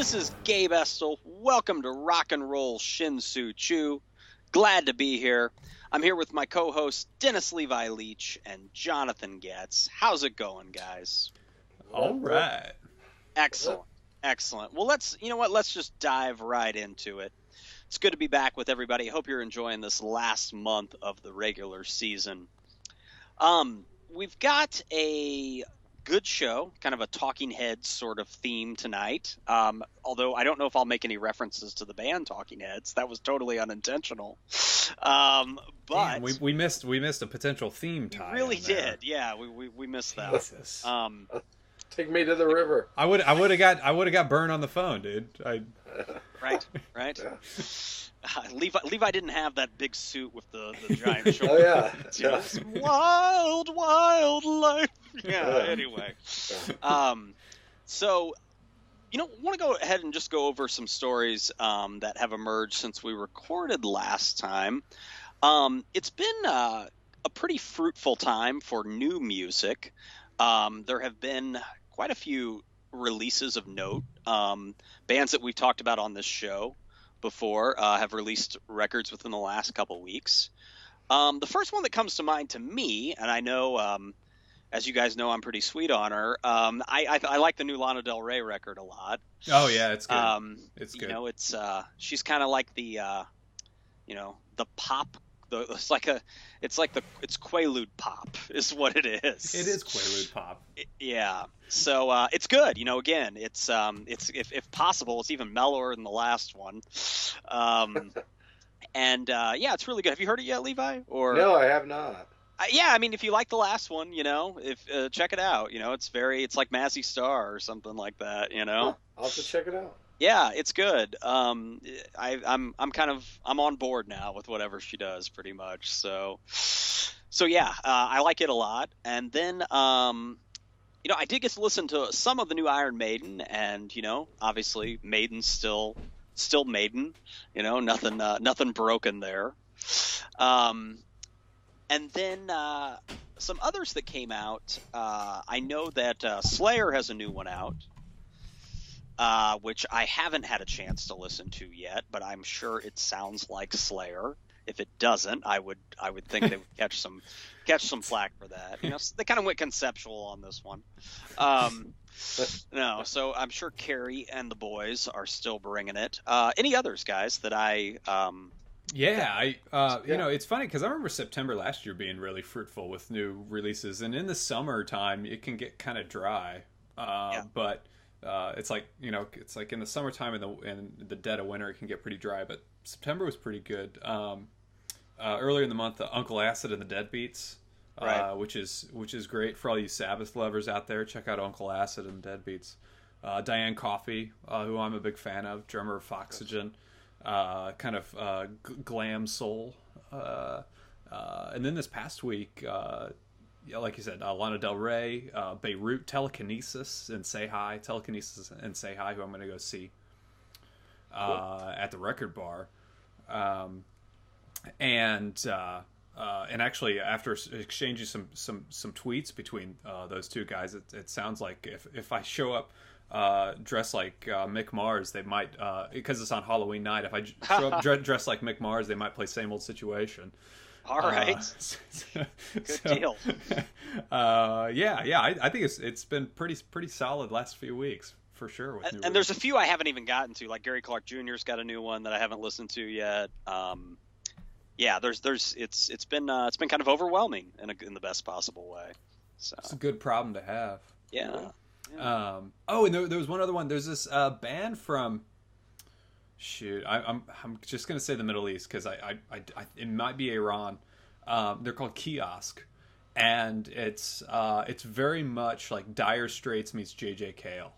This is Gabe Estel. Welcome to Rock and Roll Shin-Soo Chu. Glad to be here. I'm here with my co-hosts Dennis Levi Leach and Jonathan Getz. How's it going, guys? All right. Excellent. Excellent. Well, let's just dive right into it. It's good to be back with everybody. I hope you're enjoying this last month of the regular season. We've got a good show, kind of a Talking Heads sort of theme tonight. Although I don't know if I'll make any references to the band Talking Heads. That was totally unintentional. But damn, we missed a potential theme tie. We really did. Yeah, we missed that. Jesus. Take me to the river. I would have got burned on the phone, dude. Right. Yeah. Levi didn't have that big suit with the giant shoulders. Oh yeah. Wild life. Yeah. Anyway, so want to go ahead and just go over some stories that have emerged since we recorded last time. It's been a pretty fruitful time for new music. There have been quite a few releases of note. Bands that we've talked about on this show before have released records within the last couple weeks. The first one that comes to mind to me, and I know, as you guys know, I'm pretty sweet on her. I like the new Lana Del Rey record a lot. Oh yeah, it's good. It's good. She's kind of like the pop. It's Quaalude pop is what it is. It is Quaalude pop. Yeah. So it's good. Again, it's if possible, it's even mellower than the last one. It's really good. Have you heard it yet, Levi? Or no, I have not. Yeah, I mean, if you like the last one, check it out. It's like Mazzy Star or something like that. I'll have to check it out. Yeah, it's good. I'm on board now with whatever she does, pretty much. So yeah, I like it a lot. And then I did get to listen to some of the new Iron Maiden, and obviously Maiden's still Maiden. Nothing broken there. And then some others that came out. I know that Slayer has a new one out. Which I haven't had a chance to listen to yet, but I'm sure it sounds like Slayer. If it doesn't, I would think they would catch some flack for that. They kind of went conceptual on this one. No, so I'm sure Carrie and the boys are still bringing it. Any others, guys, that I? It's funny because I remember September last year being really fruitful with new releases, and in the summertime it can get kind of dry. But it's like in the summertime and the dead of winter it can get pretty dry, but September was pretty good. Earlier in the month, Uncle Acid and the Deadbeats, right. which is great for all you Sabbath lovers out there. Check out Uncle Acid and the Deadbeats. Diane Coffey, who I'm a big fan of, drummer of Foxygen, kind of glam soul. And then this past week, like you said, Lana Del Rey, Beirut, Telekinesis and Say Hi, who I'm going to go see at the Record Bar. And actually, after exchanging some tweets between those two guys, it sounds like if I show up dressed like Mick Mars, they might, because it's on Halloween night, if I show up dressed like Mick Mars, they might play Same Old Situation. All right. Good deal. I think it's been pretty solid last few weeks for sure. And there's a few I haven't even gotten to, like Gary Clark Jr.'s got a new one that I haven't listened to yet. It's been kind of overwhelming in the best possible way. So it's a good problem to have. Yeah. And there was one other one. There's this band from. Shoot, I'm just gonna say the Middle East because I it might be Iran. They're called Kiosk, and it's very much like Dire Straits meets J.J. Cale.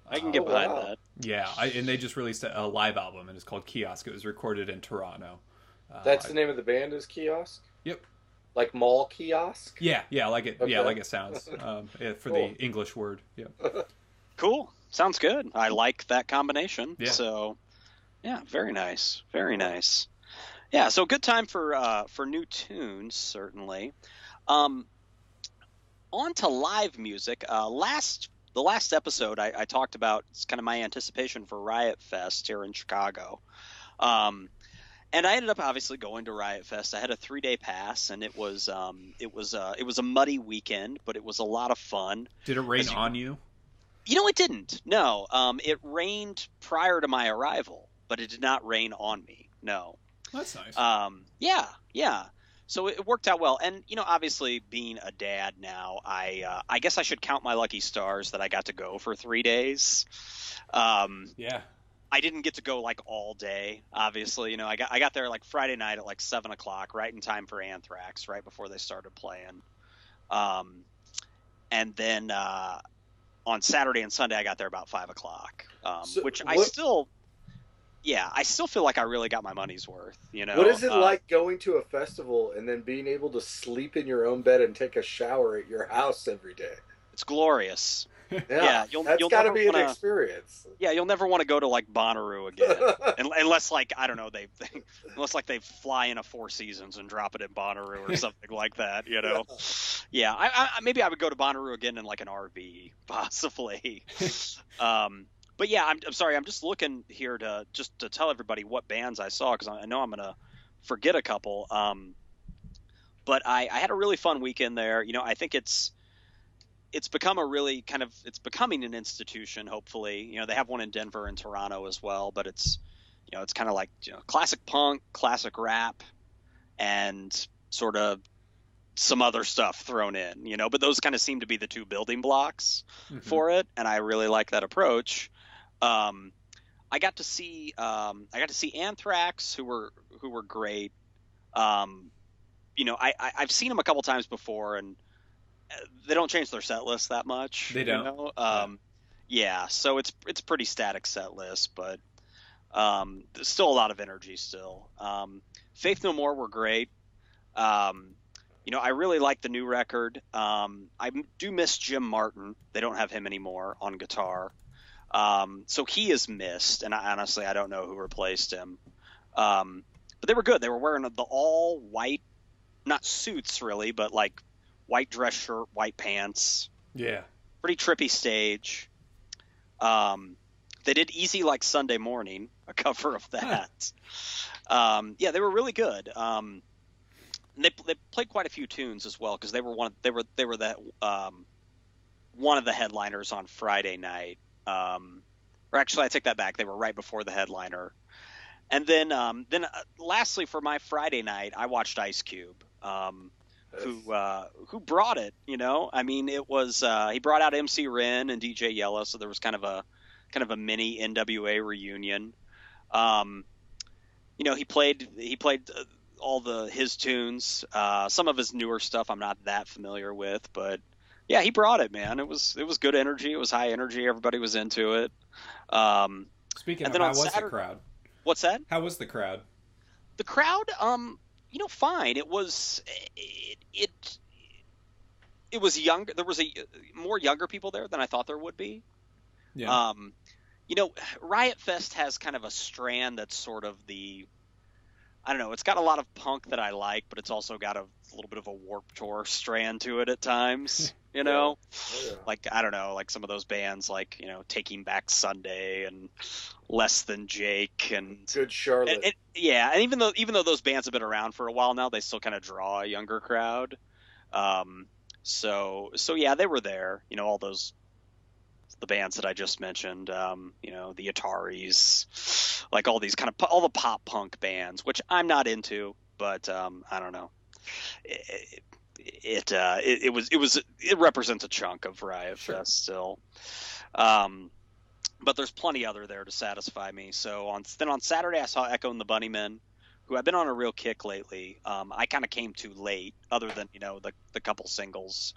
I can get behind that. Yeah, and they just released a live album, and it's called Kiosk. It was recorded in Toronto. That's the name of the band, is Kiosk? Yep. Like mall kiosk? Yeah, like it. Okay. Yeah, like it sounds. For cool. the English word. Yeah. Cool. Sounds good. I like that combination. Yeah. So. Yeah, very nice. Very nice. Yeah, so good time for new tunes, certainly. On to live music. Last the last episode, I talked about it's kind of my anticipation for Riot Fest here in Chicago. And I ended up obviously going to Riot Fest. I had a 3-day pass, and it was a muddy weekend, but it was a lot of fun. Did it rain on you? You know, it didn't. No, it rained prior to my arrival, but it did not rain on me. No. That's nice. Yeah. So it worked out well, and you know, obviously being a dad now, I guess I should count my lucky stars that I got to go for 3 days. Yeah. I didn't get to go like all day, obviously. You know, I got there like Friday night at like 7:00, right in time for Anthrax, right before they started playing. And then on Saturday and Sunday, I got there about 5:00, which I still feel like I really got my money's worth. You know, what is it like going to a festival and then being able to sleep in your own bed and take a shower at your house every day? It's glorious. Yeah, that's got to be an experience. Yeah, you'll never want to go to like Bonnaroo again, unless like I don't know unless like they fly in a Four Seasons and drop it in Bonnaroo or something like that. You know, yeah. I maybe I would go to Bonnaroo again in like an RV, possibly. But yeah, I'm sorry. I'm just looking here to tell everybody what bands I saw because I know I'm gonna forget a couple. But I had a really fun weekend there. You know, I think it's become it's becoming an institution. Hopefully, you know, they have one in Denver and Toronto as well, but it's kind of like, you know, classic punk, classic rap, and sort of some other stuff thrown in, you know, but those kind of seem to be the two building blocks for it. And I really like that approach. I got to see Anthrax, who were great. You know, I've seen them a couple times before, and they don't change their set list that much. They don't. You know? Yeah, so it's pretty static set list, but there's still a lot of energy still. Faith No More were great. You know, I really like the new record. I do miss Jim Martin. They don't have him anymore on guitar. So he is missed, and honestly, I don't know who replaced him. But they were good. They were wearing the all white, not suits really, but like white dress shirt, white pants. Yeah. Pretty trippy stage. They did Easy Like Sunday Morning, a cover of that. Yeah, they were really good. And they played quite a few tunes as well because they were one of the headliners on Friday night. Or actually, I take that back. They were right before the headliner. And then lastly, for my Friday night, I watched Ice Cube. Who brought it, you know? I mean, it was he brought out MC Ren and DJ Yellow, so there was kind of a mini NWA reunion. You know, he played all his tunes. Some of his newer stuff I'm not that familiar with, but yeah, he brought it, man. It was good energy. It was high energy. Everybody was into it. Speaking of, how was the crowd? What's that? How was the crowd? The crowd, you know, fine. It was younger. There was more younger people there than I thought there would be. Yeah. You know, Riot Fest has kind of a strand that's sort of I don't know. It's got a lot of punk that I like, but it's also got a little bit of a Warped Tour strand to it at times. You know, like I don't know, like some of those bands, like, you know, Taking Back Sunday and Less Than Jake and Good Charlotte. And even though those bands have been around for a while now, they still kind of draw a younger crowd. So yeah, they were there. You know, the bands that I just mentioned. You know, the Ataris, like all these kind of all the pop punk bands, which I'm not into, but I don't know. It represents a chunk of Riot Fest still. But there's plenty other there to satisfy me. So on Saturday I saw Echo and the Bunnymen, who have been on a real kick lately. I kind of came too late, other than, you know, the couple singles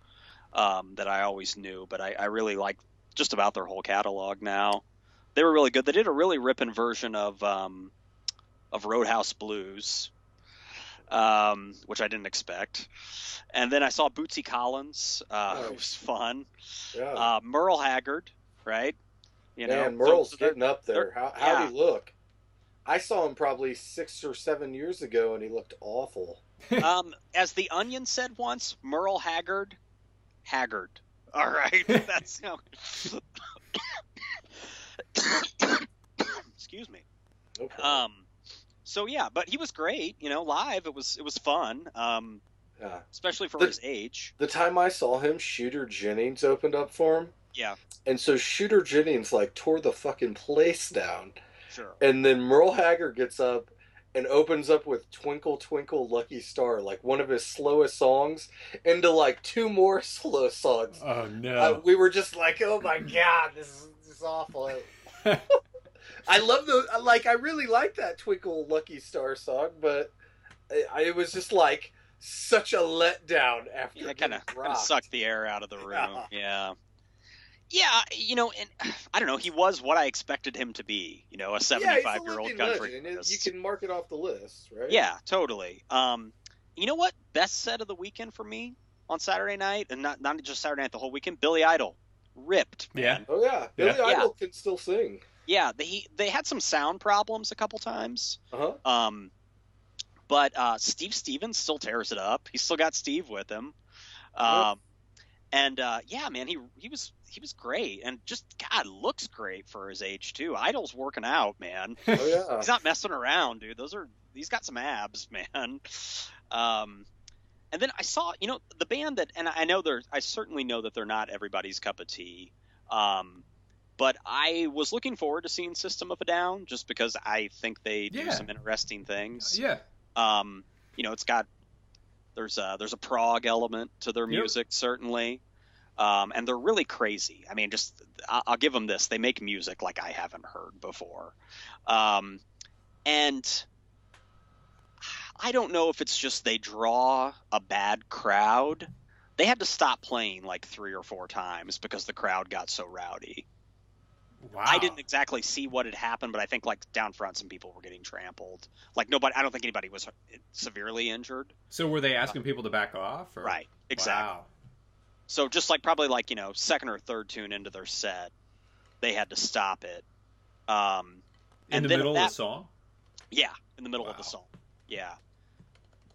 that I always knew, but I really like just about their whole catalog now. They were really good. They did a really ripping version of Roadhouse Blues, which I didn't expect. And then I saw Bootsy Collins, who was fun. Yeah. Merle Haggard, right? You know, Merle's getting up there. How'd he look? I saw him probably 6 or 7 years ago, and he looked awful. As The Onion said once, Merle Haggard. All right, that's excuse me. No problem. So yeah, but he was great. Live it was fun. Yeah. Especially for his age. The time I saw him, Shooter Jennings opened up for him. Yeah. And so Shooter Jennings tore the fucking place down. Sure. And then Merle Haggard gets up and opens up with Twinkle Twinkle Lucky Star, one of his slowest songs, into two more slow songs. Oh no. We were just like, oh my god, this is awful. I love I really like that Twinkle Lucky Star song, but it was just such a letdown after it kind of sucked the air out of the room. Yeah, and I don't know, he was what I expected him to be, a 75-year-old country. You can mark it off the list, right? Yeah, totally. You know what? Best set of the weekend for me on Saturday night, and not just Saturday night, the whole weekend, Billy Idol. Ripped, man. Yeah. Oh, yeah. Billy Idol can still sing. Yeah, they had some sound problems a couple times. Uh-huh. But Steve Stevens still tears it up. He's still got Steve with him. And yeah, man, he was great, and just God looks great for his age too. Idol's working out, man. Oh yeah, he's not messing around, dude. He's got some abs, man. And then I saw, the band that, and I certainly know that they're not everybody's cup of tea. But I was looking forward to seeing System of a Down just because I think they do some interesting things. Yeah. It's got there's a prog element to their music, certainly. And they're really crazy. I mean, I'll give them this. They make music like I haven't heard before. And I don't know if it's just they draw a bad crowd. They had to stop playing 3 or 4 times because the crowd got so rowdy. Wow. I didn't exactly see what had happened, but I think down front some people were getting trampled. I don't think anybody was severely injured. So were they asking people to back off? Or? Right. Exactly. Wow. So just probably second or third tune into their set, they had to stop it. In the middle of the song? Yeah, in the middle of the song. Yeah.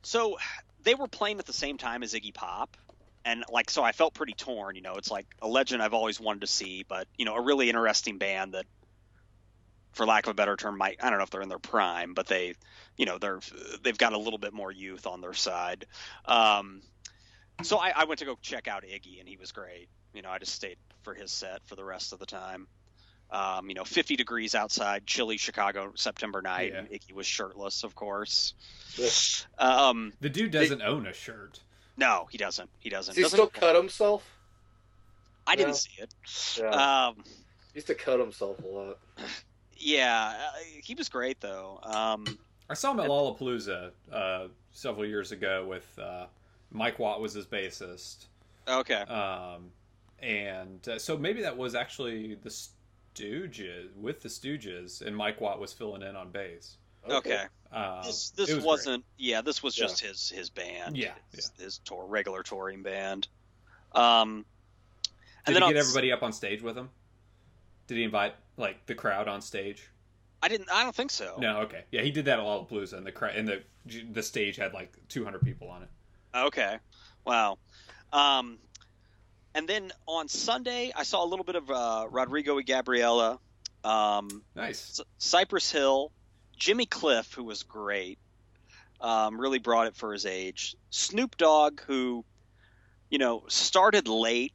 So they were playing at the same time as Iggy Pop. And so I felt pretty torn, it's a legend I've always wanted to see, but a really interesting band that, for lack of a better term, I don't know if they're in their prime, but they've got a little bit more youth on their side. So I went to go check out Iggy, and he was great. I just stayed for his set for the rest of the time. 50 degrees outside, chilly Chicago September night, and Iggy was shirtless, of course. The dude doesn't own a shirt. No, he doesn't. Does he still cut himself? I didn't see it. Yeah. He used to cut himself a lot. Yeah, he was great, though. I saw him at Lollapalooza several years ago with Mike Watt was his bassist. Okay. And so maybe that was actually the Stooges, and Mike Watt was filling in on bass. Okay. This wasn't. Great. Yeah, this was just his band. Yeah, his regular touring band. Did he get everybody up on stage with him? Did he invite the crowd on stage? I don't think so. No. Okay. Yeah, he did that at Lollapalooza, and the stage had 200 people on it. Okay. Wow. And then on Sunday, I saw a little bit of Rodrigo y Gabriela. Nice. Cypress Hill. Jimmy Cliff, who was great, really brought it for his age. Snoop Dogg, who, started late.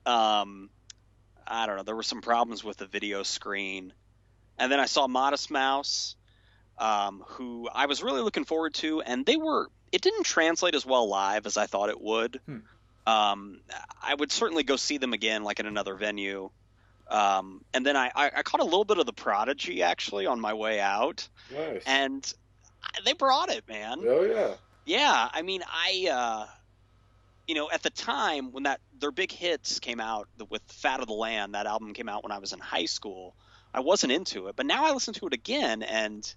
I don't know. There were some problems with the video screen. And then I saw Modest Mouse, who I was really looking forward to. And it didn't translate as well live as I thought it would. I would certainly go see them again, in another venue. And then I caught a little bit of The Prodigy, actually, on my way out. Nice. And they brought it, man. Oh, yeah. Yeah. I mean, at the time when their big hits came out with Fat of the Land, that album came out when I was in high school, I wasn't into it. But now I listen to it again, and,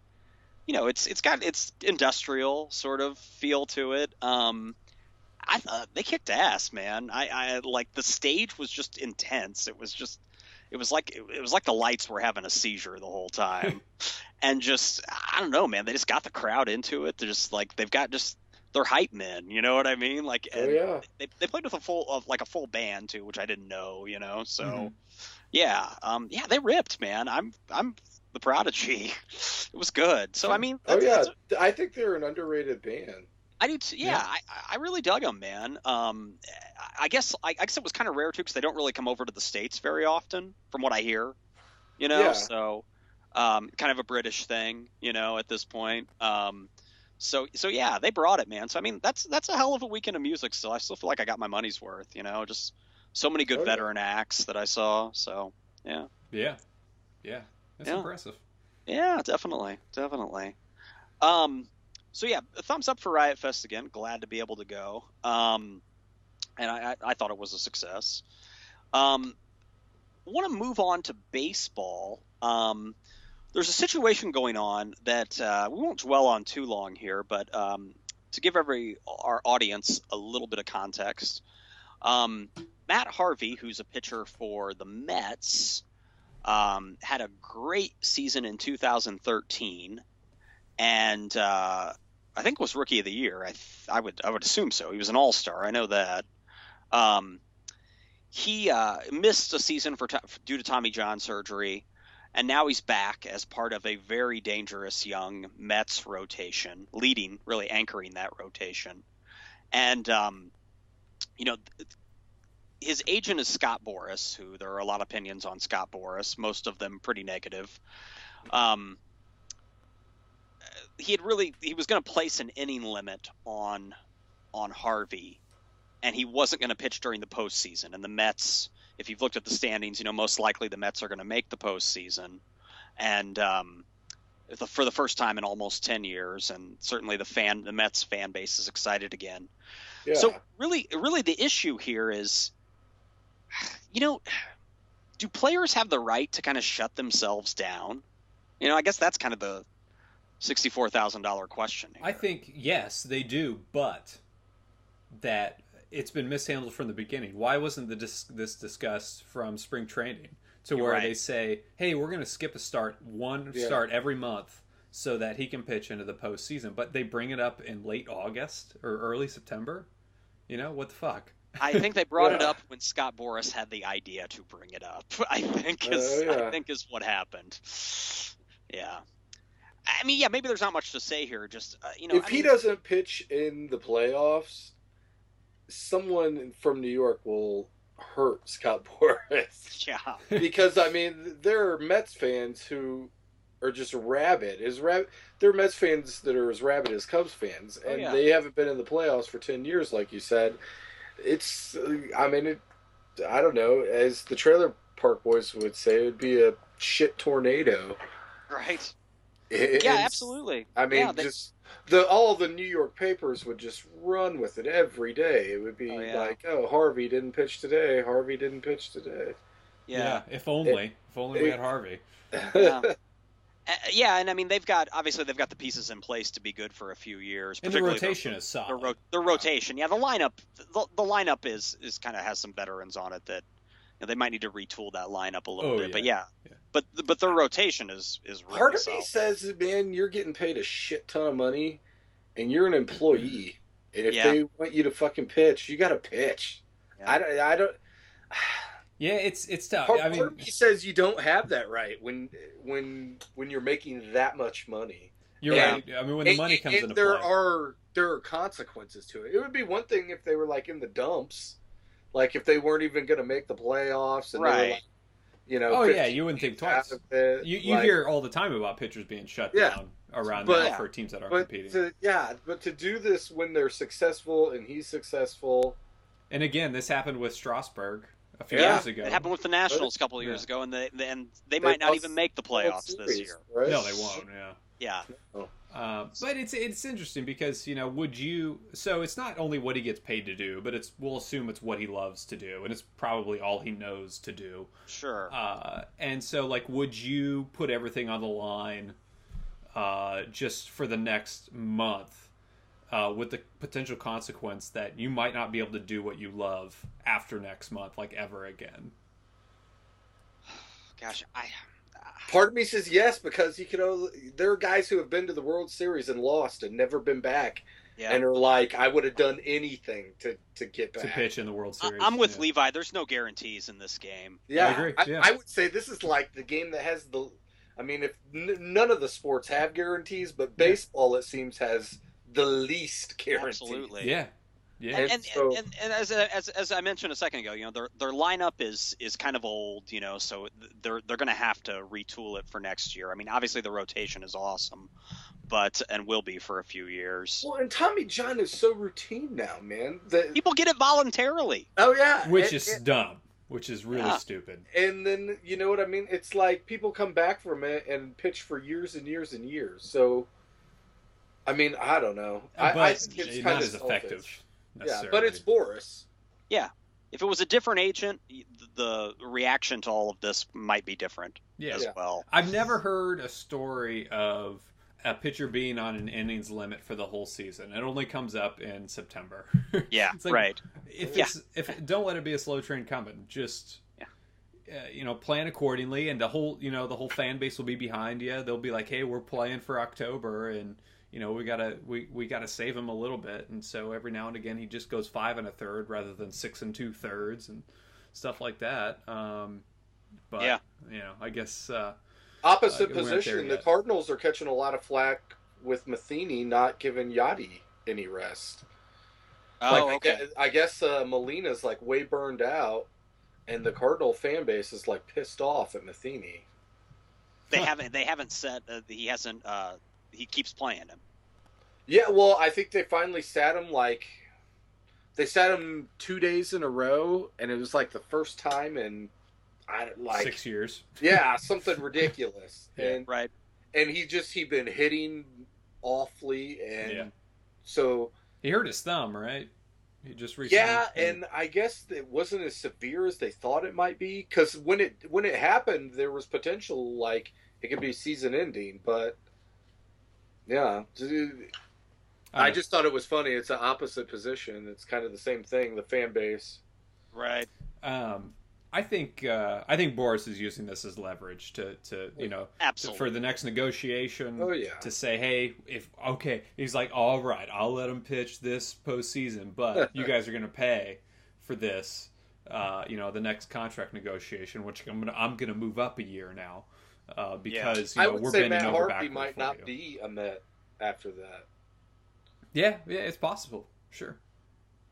it's got its industrial sort of feel to it. I thought they kicked ass, man. I the stage was just intense. It was like the lights were having a seizure the whole time. And just, I don't know, man, they just got the crowd into it. They're just they've got just they're hype men. You know what I mean? Like, Oh and yeah. they played with a full band too, which I didn't know. You know, so Mm-hmm. yeah, they ripped, man. I'm the prodigy. It was good. So I mean, Oh yeah, that's I think they're an underrated band. I do too. Yeah, I really dug them, man. I guess it was kind of rare too because they don't really come over to the States very often, from what I hear. You know, Yeah. so kind of a British thing, you know, at this point. So yeah, they brought it, man. So I mean, that's a hell of a weekend of music. Still, I still feel like I got my money's worth. You know, just so many good veteran acts that I saw. So yeah. Yeah. That's impressive. Yeah, definitely. So yeah, a thumbs up for Riot Fest again. Glad to be able to go. And I thought it was a success. Want to move on to baseball. There's a situation going on that we won't dwell on too long here, but to give our audience a little bit of context, Matt Harvey, who's a pitcher for the Mets, had a great season in 2013, and I think was Rookie of the Year. I would assume so. He was an All-Star. I know that. He missed a season due to Tommy John surgery, and now he's back as part of a very dangerous young Mets rotation, really anchoring that rotation. And you know, his agent is Scott Boras, who there are a lot of opinions on Scott Boras, most of them pretty negative. He was going to place an inning limit on Harvey, and he wasn't going to pitch during the postseason. And the Mets, if you've looked at the standings, you know most likely the Mets are going to make the postseason, and for the first time in almost 10 years, and certainly the Mets fan base is excited again. Yeah. So really the issue here is, you know, do players have the right to kind of shut themselves down? You know, I guess that's kind of the $64,000 question here. I think yes, they do, but that it's been mishandled from the beginning. Why wasn't this discussed from spring training to where they say, "Hey, we're going to skip a start every month so that he can pitch into the postseason," but they bring it up in late August or early September? You know, what the fuck? I think they brought it up when Scott Boras had the idea to bring it up. I think is what happened. Yeah. I mean, yeah, maybe there's not much to say here. Just you know, if he doesn't pitch in the playoffs, someone from New York will hurt Scott Boras. Yeah. Because I mean, there are Mets fans who are just rabid. There are Mets fans that are as rabid as Cubs fans, and they haven't been in the playoffs for 10 years, like you said. I don't know. As the Trailer Park Boys would say, it would be a shit tornado. Right. Yeah, absolutely. I mean, all the New York papers would just run with it every day. It would be like, "Oh, Harvey didn't pitch today. Harvey didn't pitch today." Yeah, if only we had Harvey. Yeah. Yeah, and I mean they've got the pieces in place to be good for a few years. And the rotation is solid. The rotation, the lineup is kind of has some veterans on it that they might need to retool that lineup a little bit. But but their rotation is really part of solid. me says, man, you're getting paid a shit ton of money, and you're an employee, and if they want you to fucking pitch, you got to pitch. Yeah. I don't. Yeah, it's tough. Part of me says you don't have that right when you're making that much money. You're right. I mean, when the money comes into play, there are consequences to it. It would be one thing if they were like in the dumps, like if they weren't even going to make the playoffs, and they were like, you know. Oh yeah, you wouldn't think twice. You hear all the time about pitchers being shut down around now for teams that aren't competing. But to do this when they're successful and he's successful. And again, this happened with Strasburg a few years ago. It happened with the Nationals a couple of years ago, and they might not even make the playoffs this year. Right? No, they won't. Yeah. But it's interesting because would you? So it's not only what he gets paid to do, but we'll assume it's what he loves to do, and it's probably all he knows to do. Sure. And so would you put everything on the line, just for the next month? With the potential consequence that you might not be able to do what you love after next month, ever again. Gosh, Part of me says yes, because there are guys who have been to the World Series and lost and never been back, and are like, I would have done anything to get back. To pitch in the World Series. I'm with Levi. There's no guarantees in this game. Yeah, I agree. I would say this is like the game that has the. I mean, if none of the sports have guarantees, but baseball, it seems, has the least guarantees. Absolutely. Yeah. Yeah. And as I mentioned a second ago, their lineup is kind of old, so they're going to have to retool it for next year. I mean, obviously the rotation is awesome, and will be for a few years. Well, and Tommy John is so routine now, man. People get it voluntarily. Oh yeah, which is dumb. Which is really stupid. And then, you know what I mean? It's like people come back from it and pitch for years and years and years. So, I mean, I don't know. I think it's kind not of as effective. Yeah, but it's Boris. Yeah. If it was a different agent, the reaction to all of this might be different as well. I've never heard a story of a pitcher being on an innings limit for the whole season. It only comes up in September. Yeah, it's like, right. If don't let it be a slow train coming. Just plan accordingly, and the whole fan base will be behind you. They'll be like, hey, we're playing for October, and we gotta save him a little bit. And so every now and again he just goes 5 1/3 rather than 6 2/3 and stuff like that. But I guess. Opposite position, the Cardinals are catching a lot of flack with Matheny not giving Yachty any rest. Oh, okay. I guess Molina's like way burned out, and the Cardinal fan base is like pissed off at Matheny. They haven't said he hasn't. He keeps playing him. Yeah, well, I think they finally sat him they sat him 2 days in a row, and it was like the first time in 6 years. Yeah, something ridiculous. And right. And he'd been hitting awfully, and so he hurt his thumb, right? He just recently. Yeah, and I guess it wasn't as severe as they thought it might be, because when it happened, there was potential like it could be season ending, but yeah. I just thought it was funny. It's an opposite position. It's kind of the same thing. The fan base, right? I think Boris is using this as leverage to for the next negotiation. Oh yeah. To say, hey, he's like, all right, I'll let him pitch this postseason, but you guys are going to pay for this. The next contract negotiation, which I'm gonna move up a year now, because I would we're say bending Matt over Harvey backwards might for not you. be a Met after that. Yeah, it's possible. Sure.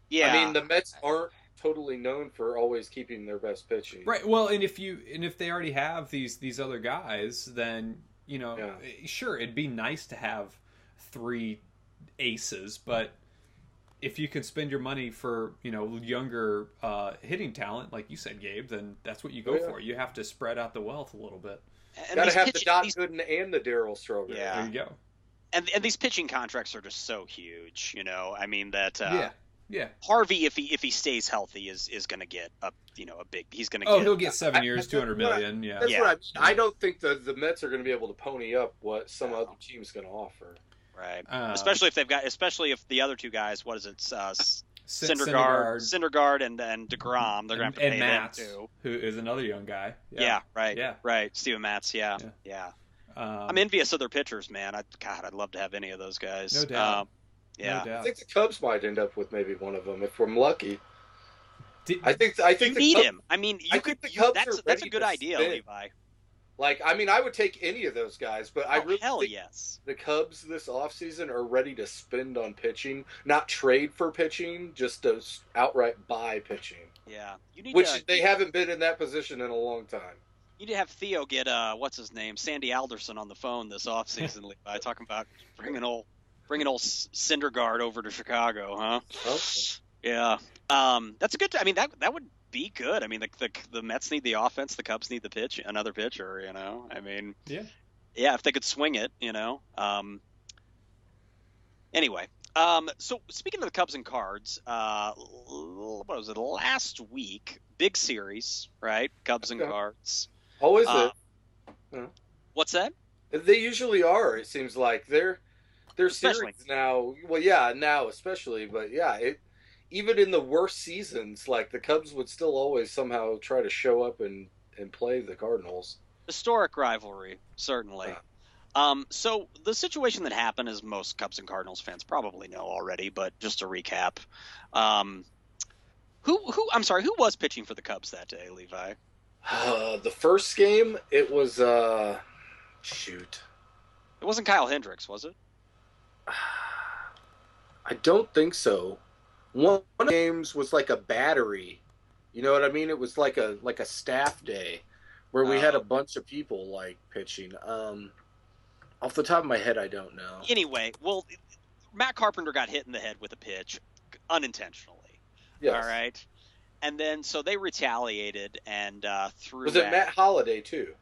Yeah. I mean, the Mets aren't totally known for always keeping their best pitching. Right. Well, and if they already have these other guys, then sure, it'd be nice to have 3 aces, but if you can spend your money for younger hitting talent, like you said, Gabe, then that's what you go for. You have to spread out the wealth a little bit. Got to have the Doc Gooden and the Darryl Strawberry. Yeah. There you go. And these pitching contracts are just so huge, I mean that. Yeah. Harvey, if he stays healthy, is going to get a big. He's going to. He'll get 7 years, $200 million. Yeah. That's what I mean. I don't think the Mets are going to be able to pony up what some other team's going to offer. Right. Especially if the other 2 guys, what is it? Syndergaard and DeGrom. They're going to have to pay Matz, them too. Who is another young guy. Yeah. Right. Yeah. Right. Steven Matz. Yeah. I'm envious of their pitchers, man. I'd love to have any of those guys. No doubt. Yeah. No doubt. I think the Cubs might end up with maybe one of them if we're lucky. I think you need him. I mean, that's a good to idea, spin. Levi. I would take any of those guys, but I really think yes. The Cubs this offseason are ready to spend on pitching, not trade for pitching, just to outright buy pitching. Yeah. They haven't been in that position in a long time. You need to have Theo get what's his name, Sandy Alderson on the phone this offseason, Levi, talking about bringing old Syndergaard over to Chicago, huh? Okay. Yeah. That's a good. I mean, that would be good. I mean, the Mets need the offense, the Cubs need the another pitcher. I mean, yeah. If they could swing it, Anyway, so speaking of the Cubs and Cards, what was it? Last week, big series, right? Cubs and Cards. Oh, is it? What's that? They usually are. It seems like they're series now. Well, yeah, now especially, but yeah, even in the worst seasons, like the Cubs would still always somehow try to show up and play the Cardinals. Historic rivalry, certainly. So the situation that happened, as most Cubs and Cardinals fans probably know already, but just to recap, who was pitching for the Cubs that day, Levi? The first game, it was shoot. It wasn't Kyle Hendricks, was it? I don't think so. One of the games was like a battery. You know what I mean? It was like a staff day where we had a bunch of people like pitching. Off the top of my head, I don't know. Anyway, well, Matt Carpenter got hit in the head with a pitch unintentionally. Yes. All right. And then so they retaliated and threw. Was it Matt Holliday too?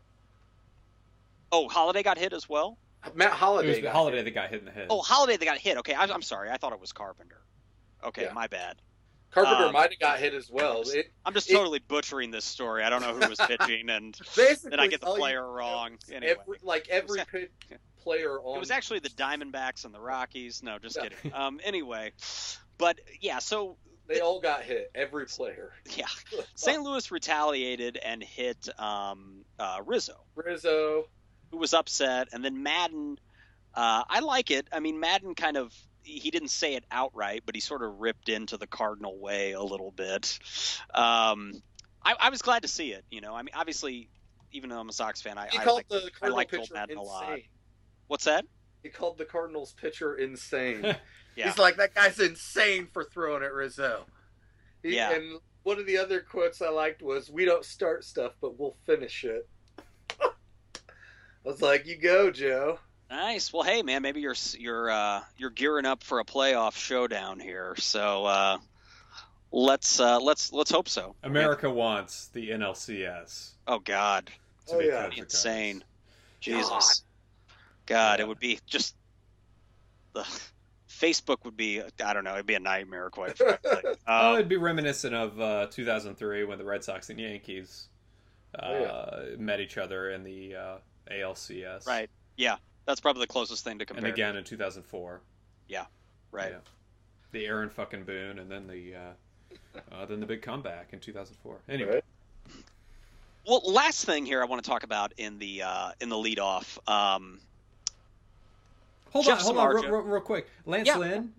Oh, Holliday got hit as well? Matt Holliday. It was Holliday that got hit in the head. Oh, Holliday that got hit. Okay, I'm sorry. I thought it was Carpenter. Okay, Yeah. my bad. Carpenter might have got hit as well. I'm just totally butchering this story. I don't know who was pitching, and then I get the player wrong. Anyway. Every player on. It was actually the Diamondbacks and the Rockies. No, just kidding. Anyway, but yeah, so they all got hit. Every player. Yeah, St. Louis retaliated and hit Rizzo, who was upset, and then Madden. I like it. I mean, Madden kind of. He didn't say it outright, but he sort of ripped into the Cardinal way a little bit. I was glad to see it. You know, I mean, obviously, even though I'm a Sox fan, I like Colt Madden a lot. What's that? He called the Cardinals pitcher insane. Yeah. He's like, that guy's insane for throwing at Rizzo. Yeah. And one of the other quotes I liked was, "We don't start stuff, but we'll finish it." I was like, "You go, Joe." Nice. Well, hey, man, maybe you're gearing up for a playoff showdown here. So let's hope so. America wants the NLCS. Oh God, insane. Jesus, God, it would be just the Facebook would be. I don't know. It'd be a nightmare, quite frankly. It'd be reminiscent of 2003 when the Red Sox and Yankees met each other in the ALCS. Right. Yeah. That's probably the closest thing to compare. And again in 2004. Yeah, right. Yeah. The Aaron fucking Boone, and then the big comeback in 2004. Anyway. Right. Well, last thing here I want to talk about in the leadoff. Hold on, real quick. Lance Lynn,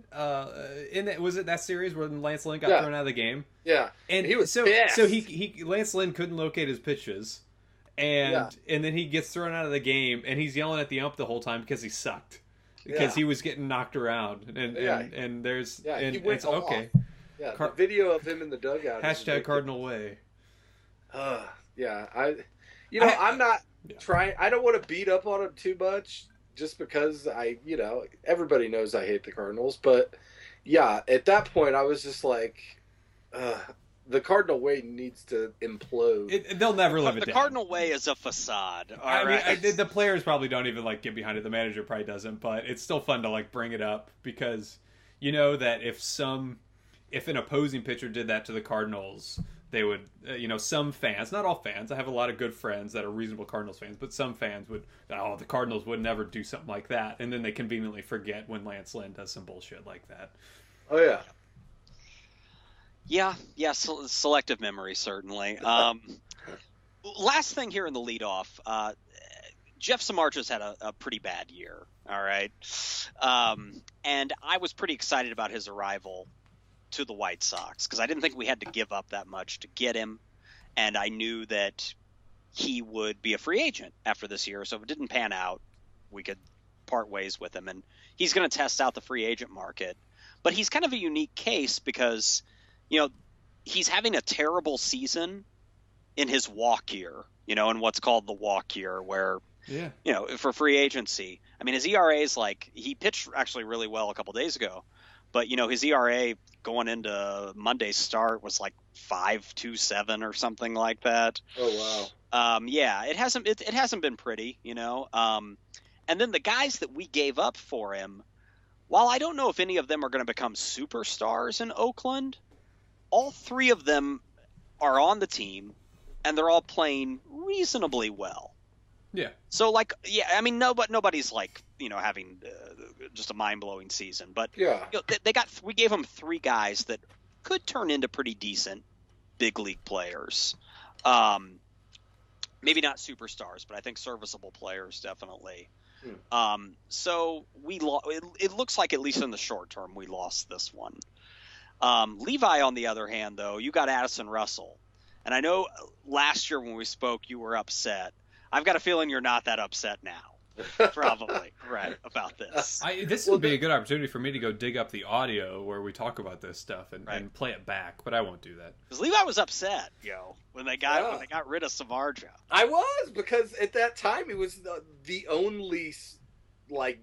was it that series where Lance Lynn got thrown out of the game? Yeah, and he was so pissed. So Lance Lynn couldn't locate his pitches. And then he gets thrown out of the game, and he's yelling at the ump the whole time because he sucked, because he was getting knocked around, and he went off. Okay. Yeah, the video of him in the dugout. # Cardinal Way. I'm not trying. I don't want to beat up on him too much, just because everybody knows I hate the Cardinals, but yeah, at that point I was just like, the Cardinal Way needs to implode. They'll never live it down. The Cardinal Way is a facade. I mean, the players probably don't even get behind it. The manager probably doesn't, but it's still fun to bring it up, because you know that if an opposing pitcher did that to the Cardinals, they would, some fans, not all fans. I have a lot of good friends that are reasonable Cardinals fans, but some fans would, the Cardinals would never do something like that, and then they conveniently forget when Lance Lynn does some bullshit like that. Oh yeah. Yeah, selective memory, certainly. Last thing here in the leadoff, Jeff Samardzij's had a pretty bad year, all right? And I was pretty excited about his arrival to the White Sox, because I didn't think we had to give up that much to get him, and I knew that he would be a free agent after this year, so if it didn't pan out, we could part ways with him, and he's going to test out the free agent market. But he's kind of a unique case because – he's having a terrible season in his walk year, in what's called the walk year, where, for free agency. I mean, his ERA is he pitched actually really well a couple days ago, but, his ERA going into Monday's start was 5.27 or something like that. Oh, wow. It hasn't been pretty, and then the guys that we gave up for him, while I don't know if any of them are going to become superstars in Oakland, all three of them are on the team, and they're all playing reasonably well. Yeah. So, nobody's having just a mind-blowing season. But we gave them three guys that could turn into pretty decent big league players. Maybe not superstars, but I think serviceable players definitely. Hmm. So it looks like, at least in the short term, we lost this one. Levi, on the other hand, though, you got Addison Russell. And I know last year when we spoke, you were upset. I've got a feeling you're not that upset now. Probably, right, about this. This would be a good opportunity for me to go dig up the audio where we talk about this stuff and play it back, but I won't do that. Because Levi was upset, when they got rid of Samardzija. I was, because at that time he was the only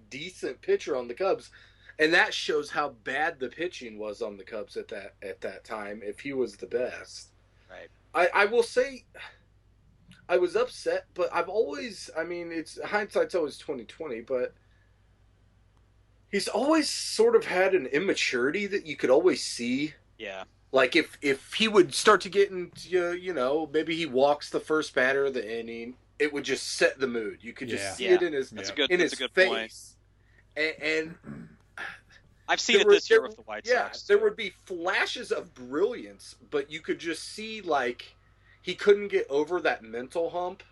decent pitcher on the Cubs, and that shows how bad the pitching was on the Cubs at that time. If he was the best, right? I will say, I was upset, but it's hindsight's always 20/20, but he's always sort of had an immaturity that you could always see. Yeah. Like if he would start to get into, maybe he walks the first batter of the inning, it would just set the mood. You could just see it in his face. Point. And I've seen it this year with the White Sox. There would be flashes of brilliance, but you could just see he couldn't get over that mental hump,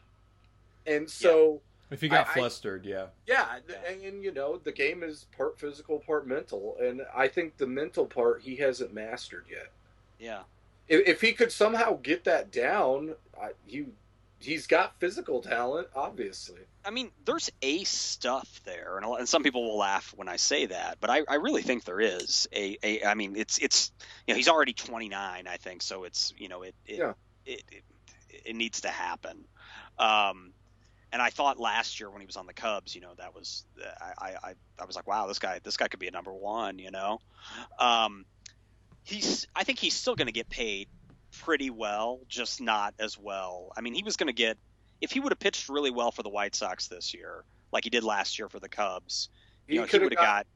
and so if he got flustered, and the game is part physical, part mental, and I think the mental part he hasn't mastered yet. Yeah, if he could somehow get that down, he's got physical talent, obviously. I mean, there's ace stuff there, and some people will laugh when I say that, but I really think there is I mean, it's he's already 29, I think, so it's it needs to happen. And I thought last year when he was on the Cubs, that was I was like, wow, this guy could be a number one. I think he's still going to get paid pretty well, just not as well. I mean, he was going to get, if he would have pitched really well for the White Sox this year, like he did last year for the Cubs, he would have got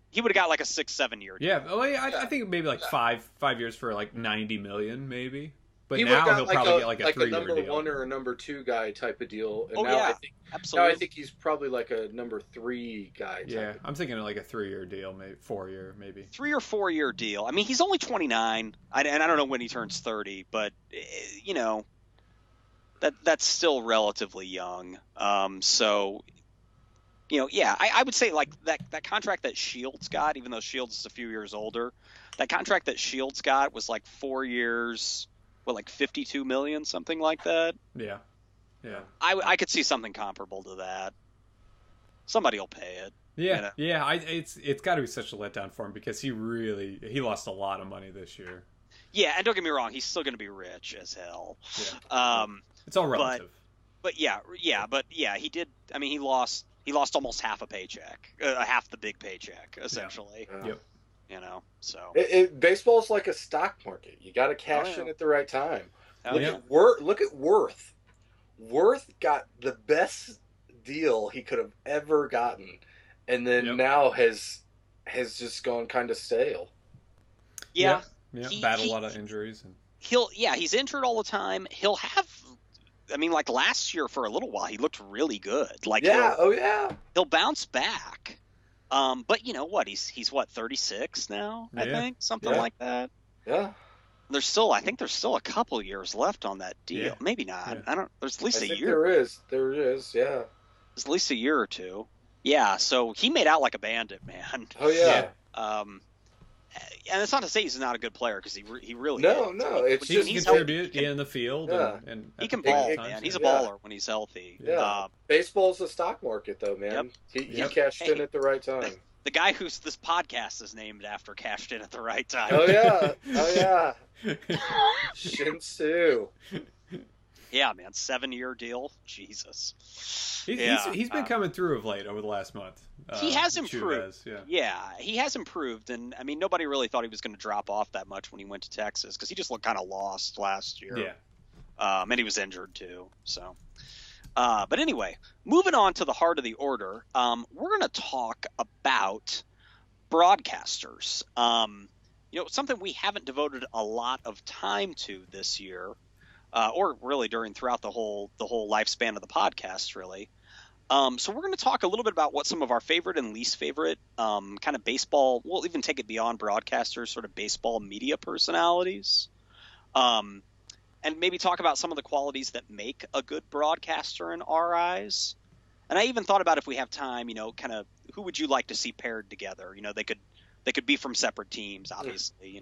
like a 6-7 year deal. Yeah, I think maybe like 5 years for like $90 million, maybe. But he now he'll probably get like a 3-year deal. Like a number one or a number two guy type of deal. And absolutely. Now I think he's probably like a number 3 guy. I'm thinking like a 3-year deal, maybe 4-year, maybe 3 or 4 year deal. I mean, he's only 29, and I don't know when he turns 30, but that's still relatively young. So I would say like that contract that Shields got, even though Shields is a few years older, that contract that Shields got was like 4 years. Like $52 million, something like that. Yeah. I could see something comparable to that. Somebody will pay it. Yeah. It's got to be such a letdown for him because he lost a lot of money this year. Yeah, and don't get me wrong, he's still going to be rich as hell. Yeah. It's all relative. But he did. I mean, he lost almost half a paycheck, half the big paycheck, essentially. Yeah. Yep. So baseball's like a stock market. You got to cash in at the right time. Look at Worth. Worth got the best deal he could have ever gotten, and then now has just gone kind of stale. Yeah. Battled a lot of injuries. And he's injured all the time. He'll have. I mean, like last year for a little while, he looked really good. Like he'll bounce back. But you know what? He's what, 36 now? I think something like that. Yeah. I think there's still a couple years left on that deal. Yeah. Maybe not. Yeah. I don't. There's at least a year. There is. Yeah. There's at least a year or two. Yeah. So he made out like a bandit, man. Oh yeah. And it's not to say he's not a good player because he really no. It's just he can contribute in the field. Yeah. And he can ball, man. He's a baller when he's healthy. Yeah. Baseball's a stock market, though, man. Yep. He cashed in at the right time. The guy who's this podcast is named after cashed in at the right time. Oh yeah. Shin-Soo. Yeah, man, 7-year deal. Jesus. He's been coming through of late over the last month. He has improved. He has improved, and I mean, nobody really thought he was going to drop off that much when he went to Texas because he just looked kind of lost last year. Yeah. And he was injured too. So, but anyway, moving on to the heart of the order, we're going to talk about broadcasters. Something we haven't devoted a lot of time to this year. Or really throughout the whole lifespan of the podcast, really. So we're going to talk a little bit about what some of our favorite and least favorite kind of baseball. We'll even take it beyond broadcasters, sort of baseball media personalities. and maybe talk about some of the qualities that make a good broadcaster in our eyes. And I even thought about, if we have time, kind of who would you like to see paired together? They could be from separate teams, obviously.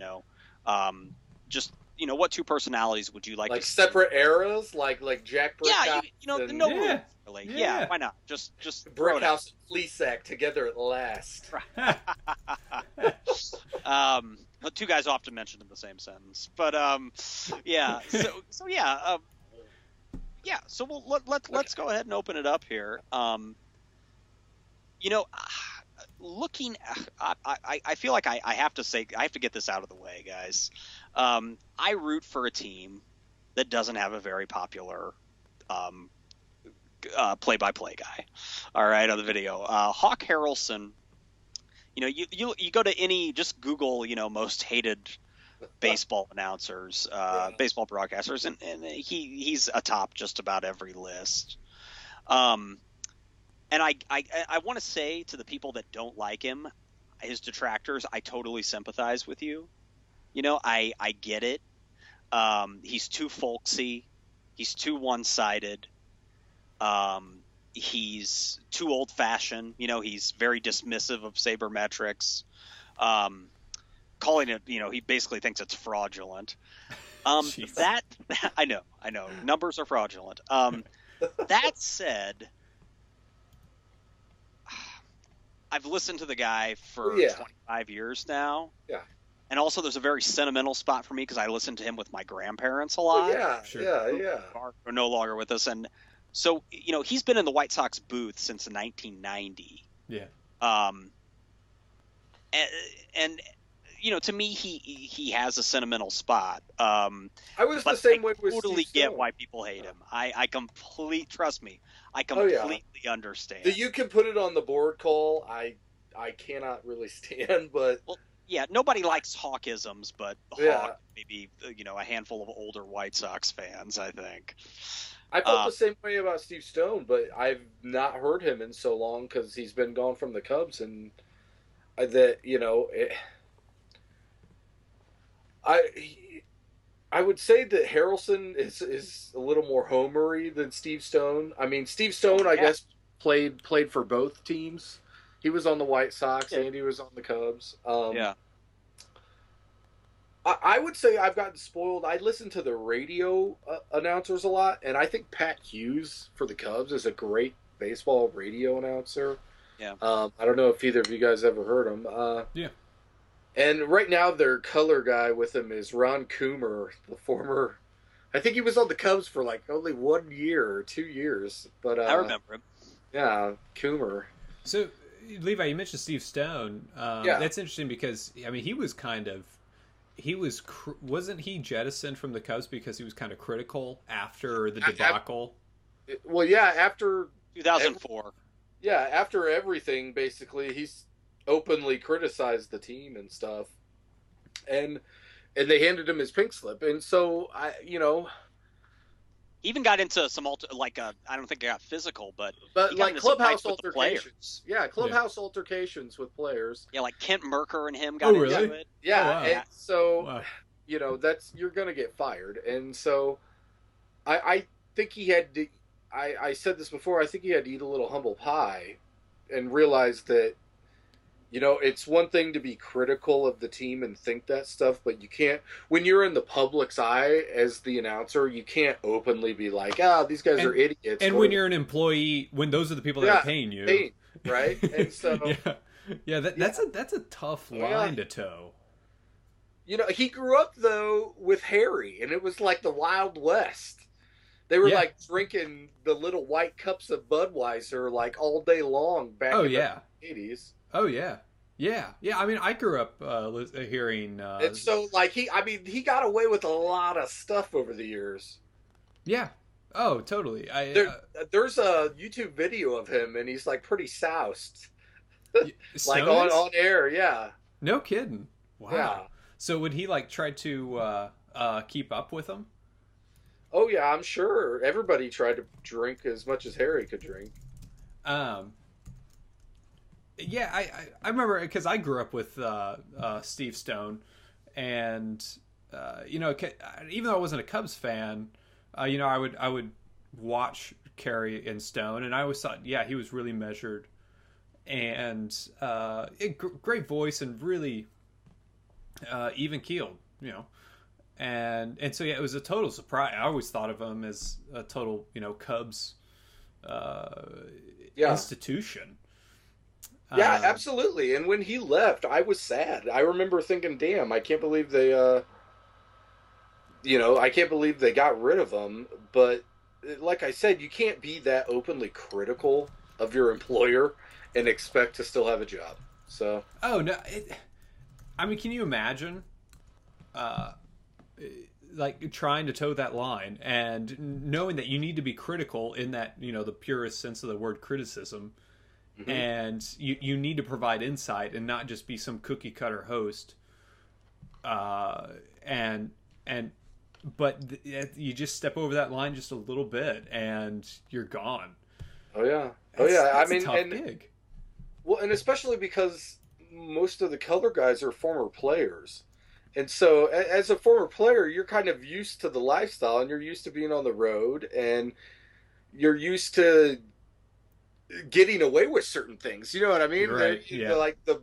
Just what two personalities would you like to see? Separate eras, like Jack Brickhouse? Yeah, really. Yeah, why not? Just Brickhouse and Flesack together at last. Two guys often mentioned in the same sentence, but yeah. So let's go ahead and open it up here. Looking, I feel like I have to get this out of the way, guys. I root for a team that doesn't have a very popular play-by-play guy. All right, on the video, Hawk Harrelson. You go to just Google, most hated baseball announcers, baseball broadcasters, and he's atop just about every list. And I want to say to the people that don't like him, his detractors, I totally sympathize with you. I get it. He's too folksy. He's too one-sided. He's too old-fashioned. He's very dismissive of sabermetrics. Calling it, he basically thinks it's fraudulent. That I know. Numbers are fraudulent. That said, I've listened to the guy for 25 years now. Yeah. And also, there's a very sentimental spot for me because I listened to him with my grandparents a lot. Yeah, sure. Yeah. Are no longer with us, and so he's been in the White Sox booth since 1990. Yeah. And to me, he has a sentimental spot. I was the same way with totally Steve get Stone. why people hate him. I trust me. I completely understand. You can put it on the board, Cole. I cannot really stand, but yeah, nobody likes Hawkisms, but Hawk, maybe a handful of older White Sox fans, I think. I felt the same way about Steve Stone, but I've not heard him in so long because he's been gone from the Cubs, and I would say that Harrelson is a little more homery than Steve Stone. I mean, Steve Stone, I guess, played for both teams. He was on the White Sox and he was on the Cubs. I would say I've gotten spoiled. I listen to the radio announcers a lot, and I think Pat Hughes for the Cubs is a great baseball radio announcer. Yeah. I don't know if either of you guys ever heard him. Yeah. And right now their color guy with him is Ron Coomer, the former. I think he was on the Cubs for only 1 year or 2 years. But I remember him. Yeah, Coomer. So, Levi, you mentioned Steve Stone. That's interesting because wasn't he jettisoned from the Cubs because he was kind of critical after the debacle? After 2004. After everything, basically, he's openly criticized the team and stuff, and they handed him his pink slip, and so he even got into some I don't think it got physical, but clubhouse altercations. Clubhouse altercations with players. Yeah, like Kent Merker and him got into it. Yeah, wow. And so that's you're gonna get fired, and so I think he had to. I said this before. I think he had to eat a little humble pie and realize that. It's one thing to be critical of the team and think that stuff, but you can't, when you're in the public's eye as the announcer, you can't openly be like, these guys are idiots. And when you're an employee, when those are the people that are paying you. Right? And so... That's a tough line to toe. He grew up, though, with Harry, and it was like the Wild West. They were drinking the little white cups of Budweiser all day long back in the 80s. Oh yeah. I mean, I grew up hearing. And so, he got away with a lot of stuff over the years. Yeah. Oh, totally. There's a YouTube video of him, and he's pretty soused, on air. Yeah. No kidding. Wow. Yeah. So would he try to keep up with him? Oh yeah, I'm sure everybody tried to drink as much as Harry could drink. Yeah, I remember because I grew up with Steve Stone, and even though I wasn't a Cubs fan, I would watch Carey and Stone, and I always thought, yeah, he was really measured and great voice and really even keeled, and so yeah, it was a total surprise. I always thought of him as a total Cubs institution. Yeah, absolutely. And when he left, I was sad. I remember thinking, "Damn, I can't believe they, I can't believe they got rid of him." But like I said, you can't be that openly critical of your employer and expect to still have a job. So. Oh no! I mean, can you imagine, like trying to toe that line and knowing that you need to be critical in that the purest sense of the word criticism. Mm-hmm. And you need to provide insight and not just be some cookie cutter host. But you just step over that line just a little bit and you're gone. Oh yeah. That's a tough gig. Well, and especially because most of the color guys are former players. And so as a former player, you're kind of used to the lifestyle and you're used to being on the road and you're used to getting away with certain things, you know what I mean? Right. Yeah. Like the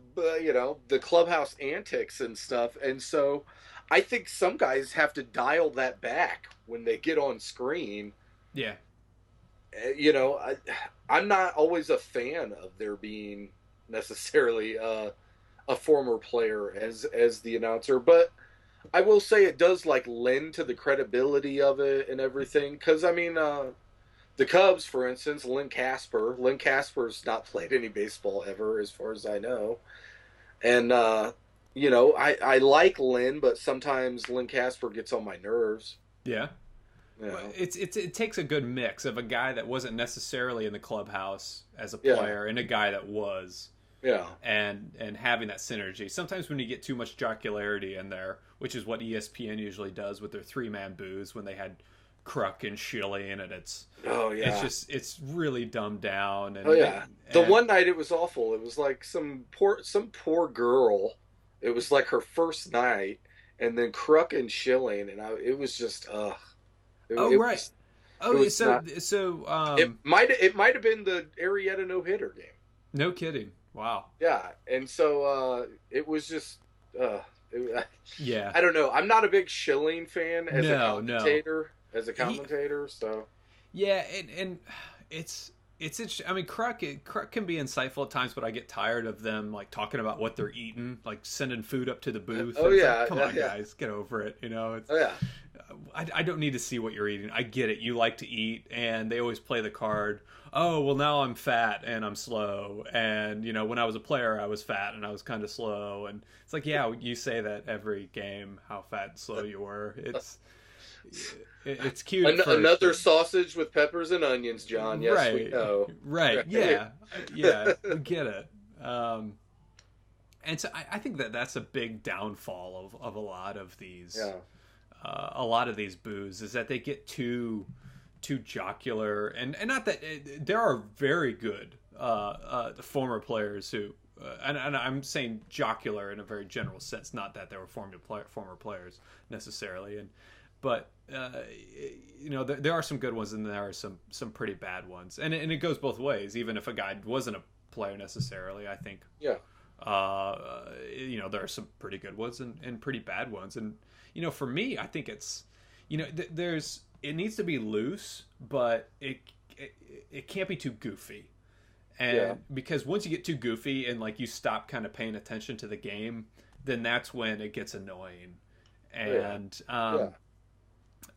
clubhouse antics and stuff. And so I think some guys have to dial that back when they get on screen. Yeah. I'm not always a fan of there being necessarily a former player as the announcer, but I will say it does like lend to the credibility of it and everything. Because I mean, the Cubs, for instance, Lynn Casper's not played any baseball ever, as far as I know. And, I like Lynn, but sometimes Lynn Casper gets on my nerves. Yeah. Well, it takes a good mix of a guy that wasn't necessarily in the clubhouse as a player and a guy that was. Yeah. And having that synergy. Sometimes when you get too much jocularity in there, which is what ESPN usually does with their 3-man booze when they had Kruk and Schilling, and it's really dumbed down. And, the one night it was awful. It was like some poor girl. It was like her first night, and then Kruk and Schilling, and it was just it might have been the Arrieta no-hitter game. No kidding. Wow. Yeah, and so it was just yeah. I don't know. I'm not a big Schilling fan as a commentator. As a commentator, so yeah, and it's interesting. I mean, Kruk can be insightful at times, but I get tired of them like talking about what they're eating, like sending food up to the booth. Come on, guys, get over it. I don't need to see what you're eating. I get it. You like to eat, and they always play the card. Oh, well, now I'm fat and I'm slow, and when I was a player, I was fat and I was kind of slow, and it's like, yeah, you say that every game, how fat and slow you were. It's cute. Another sausage with peppers and onions, John. Yes, right. We know. Right. Yeah. We get it. And so I think that's a big downfall of a lot of these. Yeah. A lot of these boos is that they get too jocular, and not that there are very good former players who. And I'm saying jocular in a very general sense, not that they were former players necessarily, but there are some good ones and there are some pretty bad ones, and it goes both ways. Even if a guy wasn't a player necessarily, I think there are some pretty good ones and pretty bad ones, and for me, I think it's it needs to be loose, but it can't be too goofy. And because once you get too goofy and like you stop kind of paying attention to the game, then that's when it gets annoying. And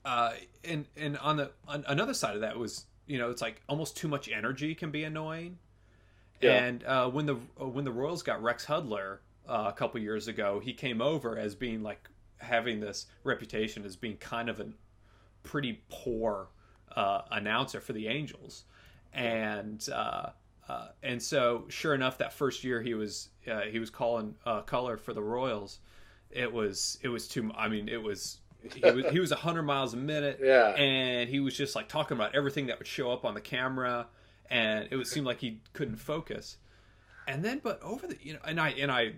and on another side of that was it's like almost too much energy can be annoying. And when the Royals got Rex Hudler a couple years ago, he came over as being like having this reputation as being kind of a pretty poor announcer for the Angels, and so sure enough, that first year he was calling color for the Royals. It was too. I mean, he was 100 miles a minute, and he was just like talking about everything that would show up on the camera, and it would seem like he couldn't focus. And then, but over the and I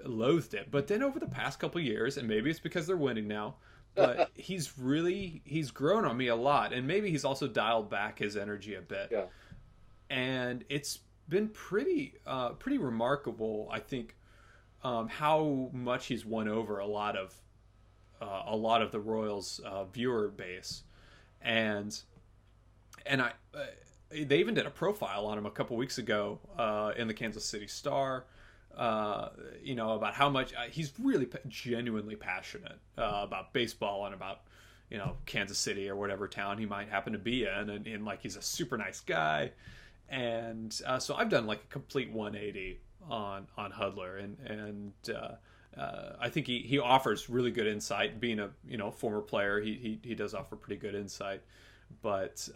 loathed it. But then over the past couple years, and maybe it's because they're winning now, but he's grown on me a lot, and maybe he's also dialed back his energy a bit. Yeah. And it's been pretty remarkable, I think, how much he's won over a lot of the Royals viewer base, and they even did a profile on him a couple weeks ago in the Kansas City Star. About how much he's really genuinely passionate about baseball and about Kansas City or whatever town he might happen to be in, and like he's a super nice guy, and so I've done like a complete 180 on Hudler, and I think he offers really good insight. Being a former player, he does offer pretty good insight, but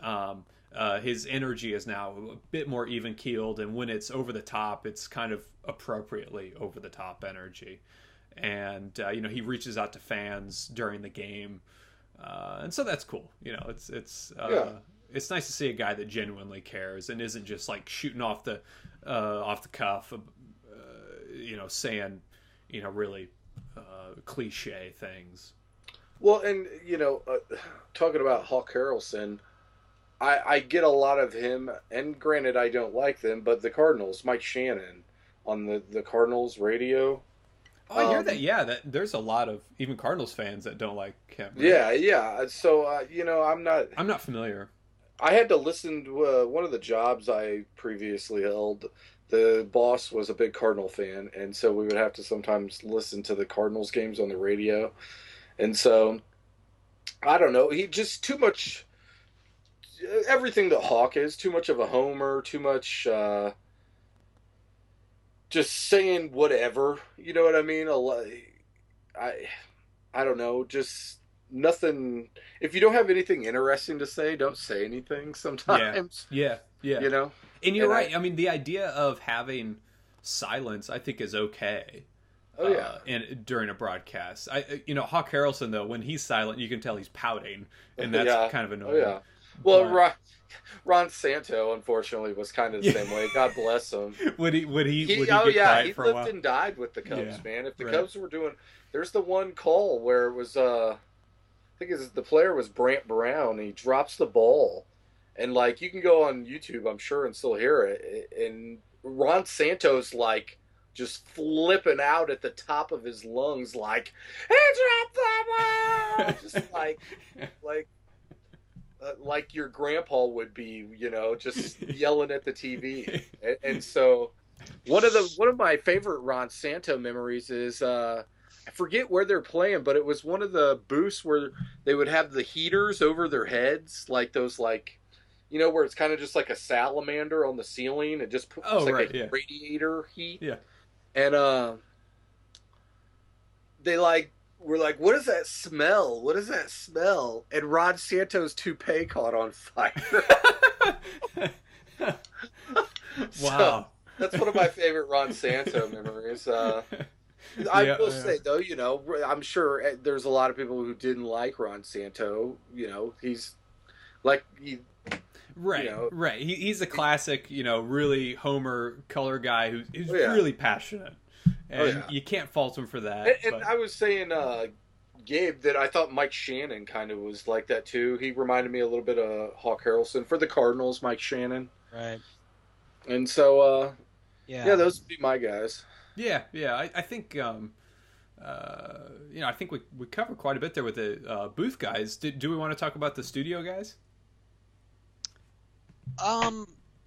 his energy is now a bit more even keeled, and when it's over the top, it's kind of appropriately over the top energy. And he reaches out to fans during the game, and so that's cool. It's nice to see a guy that genuinely cares and isn't just like shooting off the cuff, saying really cliche things. Well, and talking about Hawk Harrelson, I get a lot of him, and granted I don't like them, but the Cardinals, Mike Shannon on the Cardinals radio. Oh, I hear that. Yeah, that there's a lot of even Cardinals fans that don't like him. Right? Yeah. So I'm not familiar. I had to listen to one of the jobs I previously held. The boss was a big Cardinal fan, and so we would have to sometimes listen to the Cardinals games on the radio. And so, I don't know. He just too much. Everything that Hawk is, too much of a homer, too much just saying whatever. You know what I mean? I don't know. Just nothing. If you don't have anything interesting to say, don't say anything sometimes. Yeah. And you're right. I mean, the idea of having silence, I think, is okay. Oh yeah. And during a broadcast, Hawk Harrelson, though, when he's silent, you can tell he's pouting, and that's kind of annoying. Oh yeah. Well, Ron Santo, unfortunately, was kind of the same way. God bless him. Would he get he quiet for a while? lived and died with the Cubs, man. If the Cubs were doing, there's the one call where it was, I think the player was Brant Brown. And he drops the ball, and like you can go on YouTube, I'm sure, and still hear it. And Ron Santo's like just flipping out at the top of his lungs, like he dropped the ball, just like your grandpa would be, just yelling at the TV. And so one of my favorite Ron Santo memories is I forget where they're playing, but it was one of the booths where they would have the heaters over their heads, like those where it's kind of just like a salamander on the ceiling and just puts a radiator heat. Yeah. And they we're like, what is that smell? What is that smell? And Ron Santo's toupee caught on fire. Wow. So, that's one of my favorite Ron Santo memories. I will say, though, I'm sure there's a lot of people who didn't like Ron Santo. He's like... Right. He's a classic, really Homer color guy who's really passionate. And you can't fault him for that. And I was saying, Gabe, that I thought Mike Shannon kind of was like that too. He reminded me a little bit of Hawk Harrelson for the Cardinals, Mike Shannon. Right. And so, those would be my guys. Yeah. I think, I think we covered quite a bit there with the booth guys. Do we want to talk about the studio guys?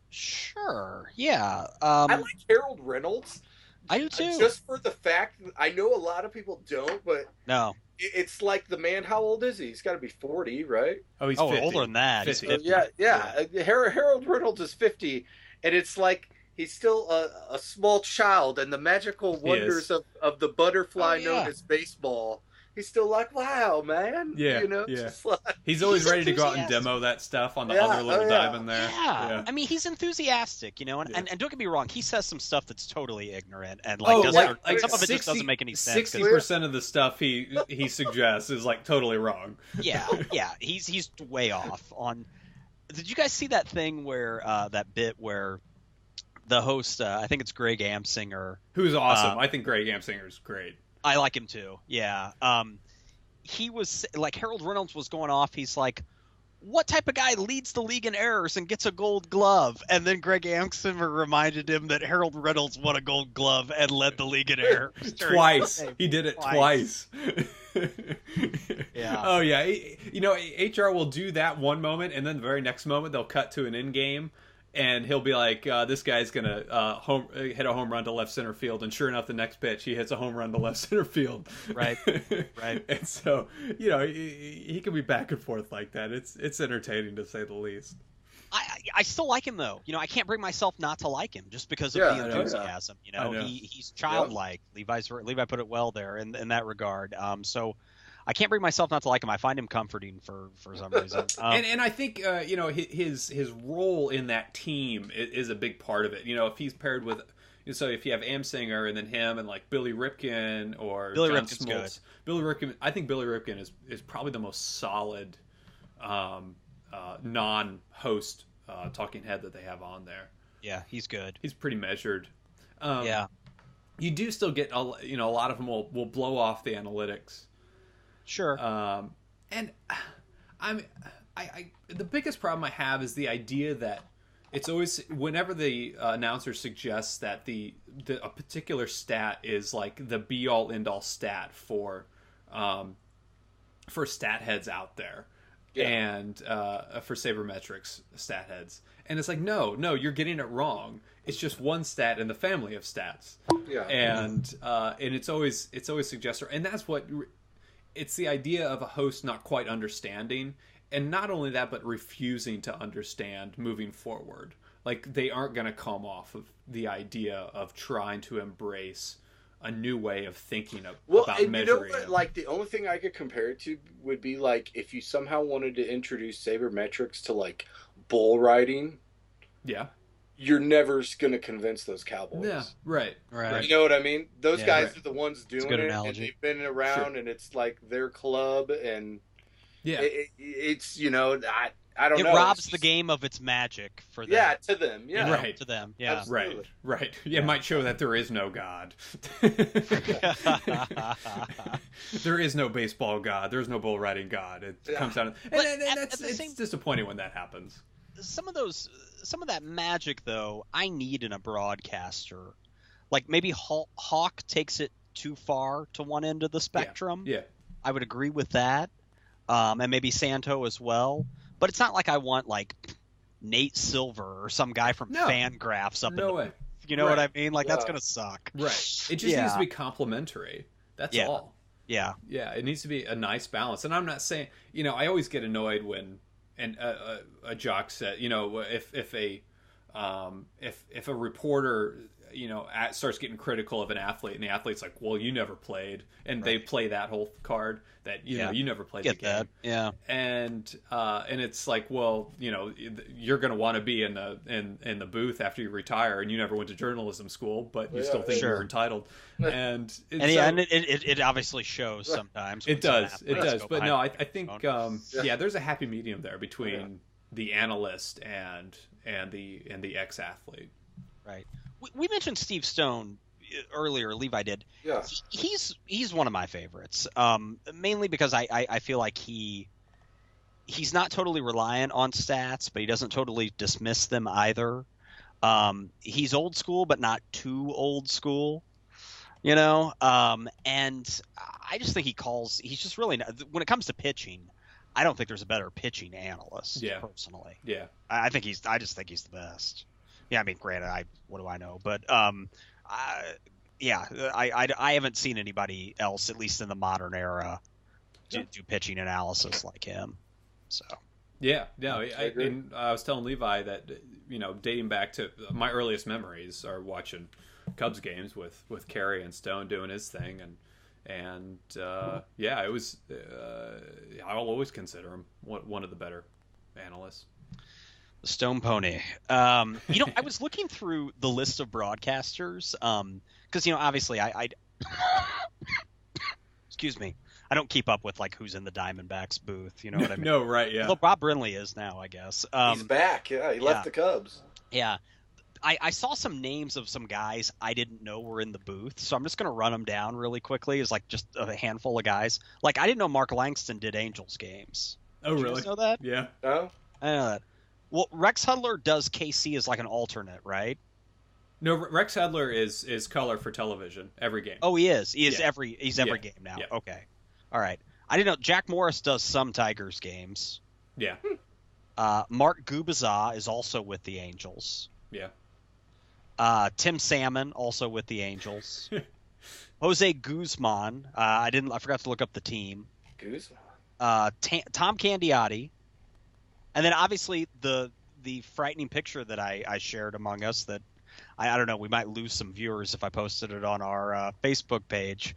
Sure. Yeah. I like Harold Reynolds. I do too. Just for the fact that I know a lot of people don't, but no, it's like the man. How old is he? He's got to be 40, right? Oh, he's 50. Older than that. 50. He's 50. Yeah. Harold Reynolds is 50, and it's like he's still a small child, and the magical wonders of the butterfly known as baseball. He's still like, wow, man. Yeah, just like... He's always ready to go out and demo that stuff on the other little diamond there. Yeah. I mean, he's enthusiastic, and don't get me wrong, he says some stuff that's totally ignorant, and some of it just doesn't make any sense. 60% of the stuff he suggests is like totally wrong. Yeah, he's way off on. Did you guys see that thing where that bit where the host, I think it's Greg Amsinger. Who's awesome. I think Greg Amsinger's great. I like him too. Yeah. He was like, Harold Reynolds was going off. He's like, what type of guy leads the league in errors and gets a Gold Glove? And then Greg Amsinger reminded him that Harold Reynolds won a Gold Glove and led the league in errors twice. He did it twice. Yeah. Oh yeah. You know, HR will do that one moment, and then the very next moment they'll cut to an in game. And he'll be like, this guy's going to hit a home run to left center field. And sure enough, the next pitch, he hits a home run to left center field. Right, right. And so, you know, he can be back and forth like that. It's entertaining, to say the least. I still like him, though. You know, I can't bring myself not to like him just because of the enthusiasm. You know, he's childlike. Yeah. Levi put it well there in that regard. So I can't bring myself not to like him. I find him comforting for some reason. And I think you know, his role in that team is a big part of it. You know, if he's paired with, so if you have Amsinger and then him and like Billy Ripken or John Ripken's Smoltz, good. Billy Ripken. I think Billy Ripken is probably the most solid non-host talking head that they have on there. Yeah, he's good. He's pretty measured. Yeah. You do still get a lot of them will blow off the analytics. Sure. And the biggest problem I have is the idea that it's always, whenever the announcer suggests that a particular stat is like the be all end all stat for stat heads out there, and for sabermetrics stat heads, and it's like no, you're getting it wrong. It's just one stat in the family of stats. Yeah. And it's always suggested, and that's what. It's the idea of a host not quite understanding, and not only that, but refusing to understand moving forward. Like, they aren't going to come off of the idea of trying to embrace a new way of thinking about measuring. You know what? Like, the only thing I could compare it to would be like if you somehow wanted to introduce sabermetrics to like bull riding. Yeah. You're never going to convince those cowboys. Yeah, right. You know what I mean? Those guys are the ones doing it, analogy. and they've been around, and it's like their club, and it's, you know, I don't know. It robs the game of its magic for them. Yeah, to them. Yeah, right. To them. Yeah, absolutely. Right. Yeah, it might show that there is no God. There is no baseball God. There's no bull riding God. It comes down, and it's disappointing when that happens. Some of that magic, though, I need in a broadcaster. Like, maybe Hawk takes it too far to one end of the spectrum. Yeah. I would agree with that. And maybe Santo as well. But it's not like I want, like, Nate Silver or some guy from Fangraphs up in the way. You know what I mean? Like, that's going to suck. Right. It just needs to be complementary. That's all. Yeah. Yeah, it needs to be a nice balance. And I'm not saying, you know, I always get annoyed when a jock said, you know, if a reporter, you know, starts getting critical of an athlete, and the athlete's like, well, you never played, and they play that whole card that, you know, you never played the game. That. Yeah. And it's like, well, you know, you're going to want to be in the booth after you retire, and you never went to journalism school, but you still think you're entitled. And it obviously shows sometimes. It does. But no, I think there's a happy medium there between the analyst and the ex-athlete. Right. We mentioned Steve Stone earlier. Levi did. Yeah. He's one of my favorites. Mainly because I feel like he's not totally reliant on stats, but he doesn't totally dismiss them either. He's old school, but not too old school. You know, and I just think he's just really, when it comes to pitching, I don't think there's a better pitching analyst. Personally. Yeah. I just think he's the best. Yeah, I mean, granted, what do I know? But I haven't seen anybody else, at least in the modern era, do pitching analysis like him. So. Yeah, no, I was telling Levi that, you know, dating back to my earliest memories are watching Cubs games with Carey and Stone doing his thing, and it was. I'll always consider him one of the better analysts. The Stone Pony. You know, I was looking through the list of broadcasters because, you know, obviously I excuse me, I don't keep up with like who's in the Diamondbacks booth. You know what I mean? No, right? Yeah. Although Bob Brinley is now, I guess. He's back. Yeah, he left the Cubs. Yeah. I saw some names of some guys I didn't know were in the booth, so I'm just going to run them down really quickly as like just a handful of guys. Like I didn't know Mark Langston did Angels games. Oh, Did you really? guys know that? Yeah. Oh, I know that. Well, Rex Hudler does KC as like an alternate, right? No, Rex Hudler is color for television every game. Oh, he is. He's Yeah. every game now. Yeah. Okay. All right. I didn't know Jack Morris does some Tigers games. Yeah. Mark Gubazah is also with the Angels. Yeah. Tim Salmon also with the Angels. Jose Guzman. I forgot to look up the team. Guzman. Tom Candiotti. And then obviously the frightening picture that I shared among us that I don't know, we might lose some viewers if I posted it on our Facebook page.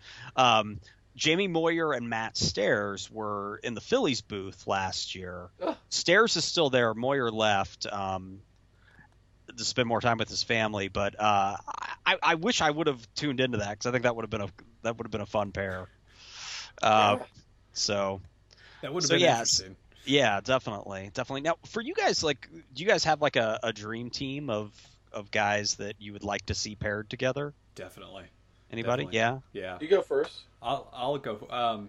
Jamie Moyer and Matt Stairs were in the Phillies booth last year. Ugh. Stairs is still there. Moyer left to spend more time with his family, but I wish I would have tuned into that because I think that would have been a fun pair. So That would have been interesting. Yeah, definitely. Now, for you guys, like, do you guys have like a dream team of guys that you would like to see paired together? Definitely. Anybody? Definitely. Yeah. You go first. I'll go.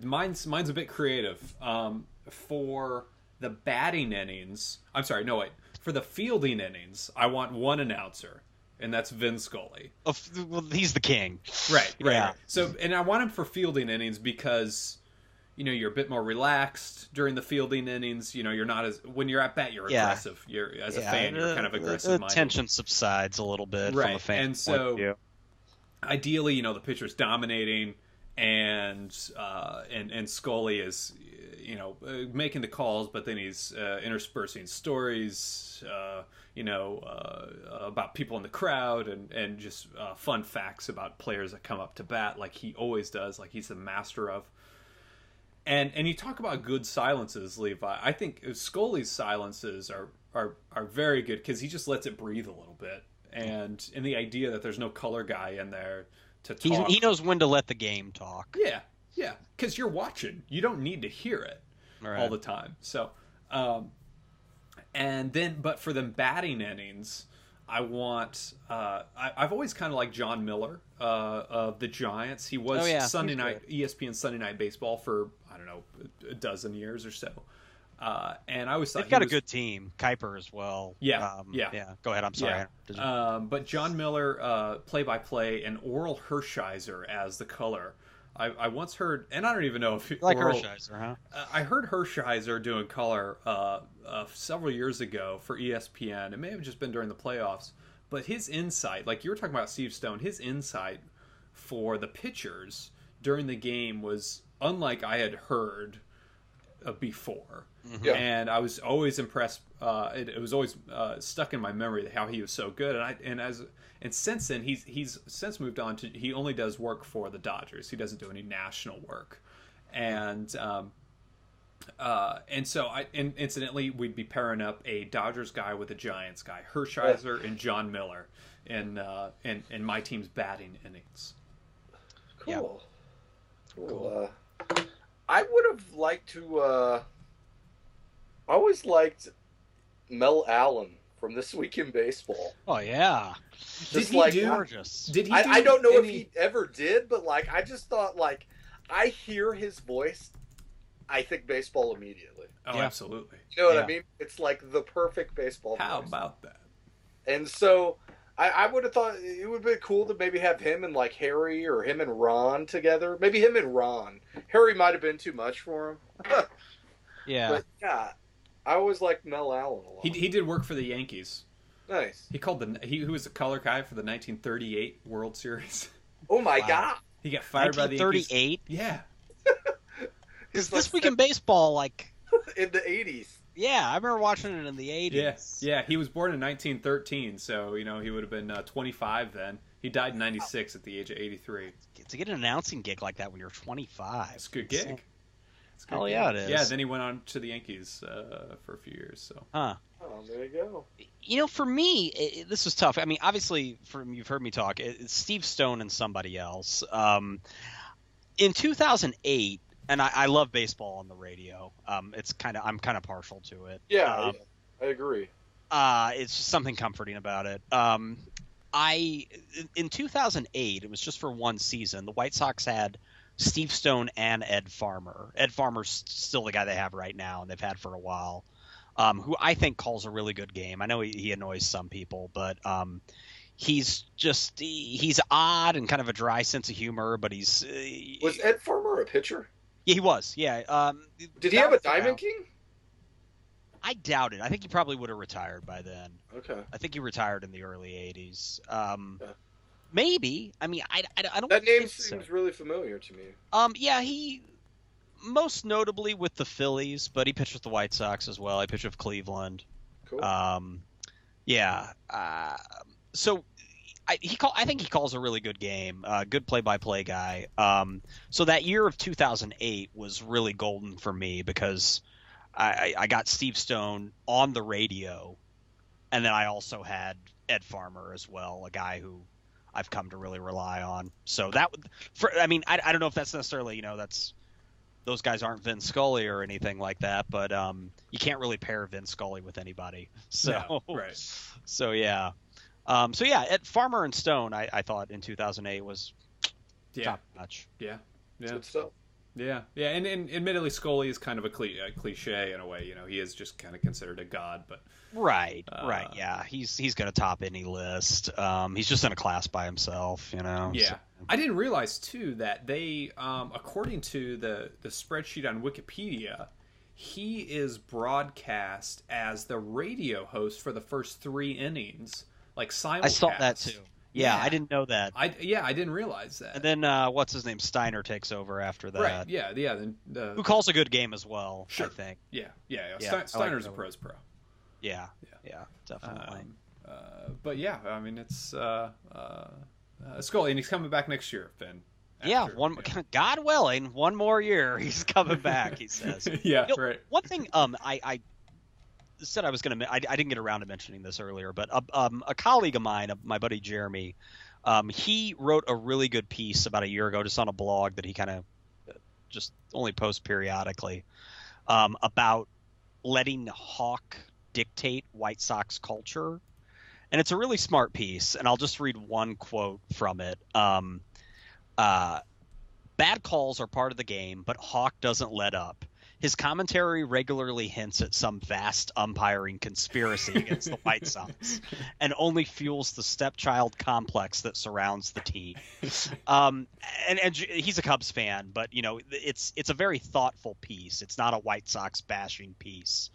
Mine's a bit creative. For the batting innings, I'm sorry, no wait. For the fielding innings, I want one announcer, and that's Vin Scully. Well, he's the king. Right. Yeah. So, and I want him for fielding innings because, you're a bit more relaxed during the fielding innings. You're not when you're at bat, you're aggressive. You're as a fan, you're kind of aggressive. The tension subsides a little bit from a fan. And so, ideally, the pitcher's dominating, and Scully is, making the calls, but then he's interspersing stories, about people in the crowd and just fun facts about players that come up to bat, like he always does, like he's the master of. And you talk about good silences, Levi. I think Scully's silences are very good because he just lets it breathe a little bit, and the idea that there's no color guy in there to talk. He knows when to let the game talk. Yeah, because you're watching. You don't need to hear it all the time. So, and then, but for the batting innings, I want. I've always kind of liked John Miller of the Giants. He was Sunday night ESPN Sunday Night Baseball for I don't know a dozen years or so. And I always thought they've got a good team, Kuiper as well. Yeah. Go ahead. I'm sorry. Yeah. But John Miller, play-by-play, and Oral Hershiser as the color. I once heard, and I don't even know if you like Hershiser, huh? I heard Hershiser doing color several years ago for ESPN. It may have just been during the playoffs, but his insight, like you were talking about Steve Stone, his insight for the pitchers during the game was unlike I had heard before. Mm-hmm. Yeah. And I was always impressed. It was always stuck in my memory how he was so good. And since then he's since moved on to he only does work for the Dodgers. He doesn't do any national work. And so incidentally we'd be pairing up a Dodgers guy with a Giants guy, Hershiser and John Miller in my team's batting innings. Cool. I would have liked to. I always liked Mel Allen from This Week in Baseball. Oh yeah, Did he do? Gorgeous. Did he? I don't know if he ever did, but like I just thought, like I hear his voice, I think baseball immediately. Oh, Yeah. absolutely. You know what I mean? It's like the perfect baseball. How voice. about that? And so I would have thought it would be cool to maybe have him and like Harry or him and Ron together. Maybe him and Ron. Harry might have been too much for him. Yeah. But yeah, I always liked Mel Allen a lot. He did work for the Yankees. Nice. He was the color guy for the 1938 World Series. Oh my Wow. God. He got fired by the Yankees. 1938. Yeah. Because This Week in Baseball, like, in the 80s. yeah, I remember watching it in the 80s. Yeah. He was born in 1913, so he would have been 25 then. He died in 96 at the age of 83. To get an announcing gig like that when you're 25. It's a good gig. Hell yeah, it is. Yeah, then he went on to the Yankees for a few years. So. Huh. Oh, there you go. For me, this was tough. I mean, obviously, you've heard me talk. It's Steve Stone and somebody else. In 2008, and I love baseball on the radio. I'm kind of partial to it. Yeah, I agree. It's just something comforting about it. In 2008, it was just for one season. The White Sox had Steve Stone and Ed Farmer. Ed Farmer's still the guy they have right now, and they've had for a while. Who I think calls a really good game. I know he annoys some people, but he's odd and kind of a dry sense of humor. But was Ed Farmer a pitcher? Yeah, he was. Yeah. Did he have a Diamond King? I doubt it. I think he probably would have retired by then. Okay. I think he retired in the early 80s. Maybe. I mean, I don't. That name seems really familiar to me. Yeah, he most notably with the Phillies, but he pitched with the White Sox as well. He pitched with Cleveland. Cool. Yeah. So I think he calls a really good game. Good play-by-play guy. So that year of 2008 was really golden for me because I got Steve Stone on the radio, and then I also had Ed Farmer as well, a guy who I've come to really rely on. So I don't know if that's necessarily, those guys aren't Vin Scully or anything like that, but you can't really pair Vin Scully with anybody. So, yeah, right. So yeah. Ed Farmer and Stone, I thought in 2008 was top notch. Yeah. Good stuff. Yeah, and admittedly, Scully is kind of a cliche in a way. He is just kind of considered a god, but right, yeah, he's going to top any list. He's just in a class by himself, Yeah, so. I didn't realize too that they, according to the spreadsheet on Wikipedia, he is broadcast as the radio host for the first 3 innings, like simulcast. I saw that too. Yeah, I didn't know that. I didn't realize that. And then what's his name? Steiner takes over after that. Right. Yeah. Then, who calls a good game as well? Sure. I think. Yeah. Steiner's a pro's pro. Yeah. Definitely. But yeah, I mean it's Scully, and he's coming back next year, Finn. God willing, one more year, he's coming back. He says. Yeah. Right. One thing, I said I was going to. I didn't get around to mentioning this earlier, but a colleague of mine, my buddy Jeremy, he wrote a really good piece about a year ago, just on a blog that he kind of just only posts periodically, about letting Hawk dictate White Sox culture, and it's a really smart piece. And I'll just read one quote from it. Bad calls are part of the game, but Hawk doesn't let up. His commentary regularly hints at some vast umpiring conspiracy against the White Sox and only fuels the stepchild complex that surrounds the team. And he's a Cubs fan, but it's a very thoughtful piece. It's not a White Sox bashing piece.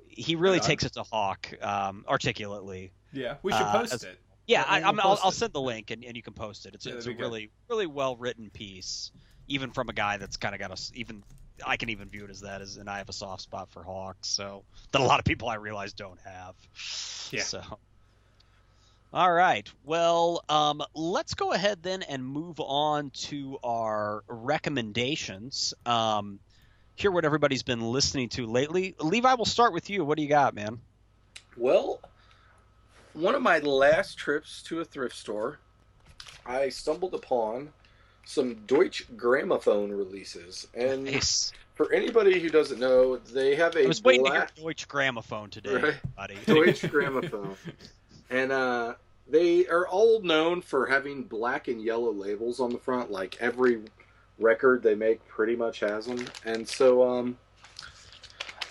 He really takes it to Hawk articulately. Yeah, we should post it. Yeah, I'll send the link and you can post it. It's a really, really well written piece. Even from a guy that's kind of got I can even view it as that, and I have a soft spot for Hawks, so that a lot of people I realize don't have. Yeah. So, all right. Well, let's go ahead then and move on to our recommendations. Hear what everybody's been listening to lately. Levi, we'll start with you. What do you got, man? Well, one of my last trips to a thrift store, I stumbled upon some Deutsche Grammophon releases, and nice. For anybody who doesn't know, they have a. I was waiting to hear Deutsche Grammophon today, right? buddy. Deutsche Grammophon, and they are all known for having black and yellow labels on the front. Like every record they make, pretty much has them. And so,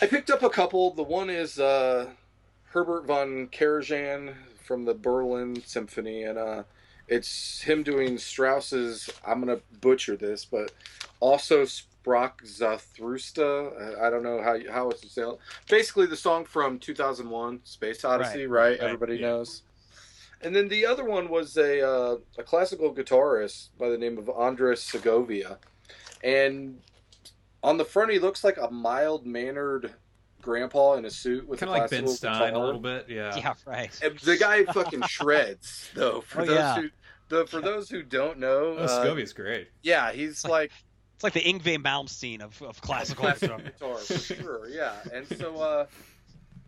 I picked up a couple. The one is Herbert von Karajan from the Berlin Symphony, and it's him doing Strauss's, I'm going to butcher this, but also Sprach Zarathustra. I don't know how it's spelled. Basically the song from 2001, Space Odyssey, right? Everybody knows. And then the other one was a classical guitarist by the name of Andrés Segovia. And on the front he looks like a mild-mannered grandpa in a suit with kind a of like Ben Stein a little bit. Yeah, right. And the guy fucking shreds, though. For those who don't know, Segovia's great. Yeah, he's like it's like the Yngwie Malmsteen of classical guitar for sure. Yeah, and so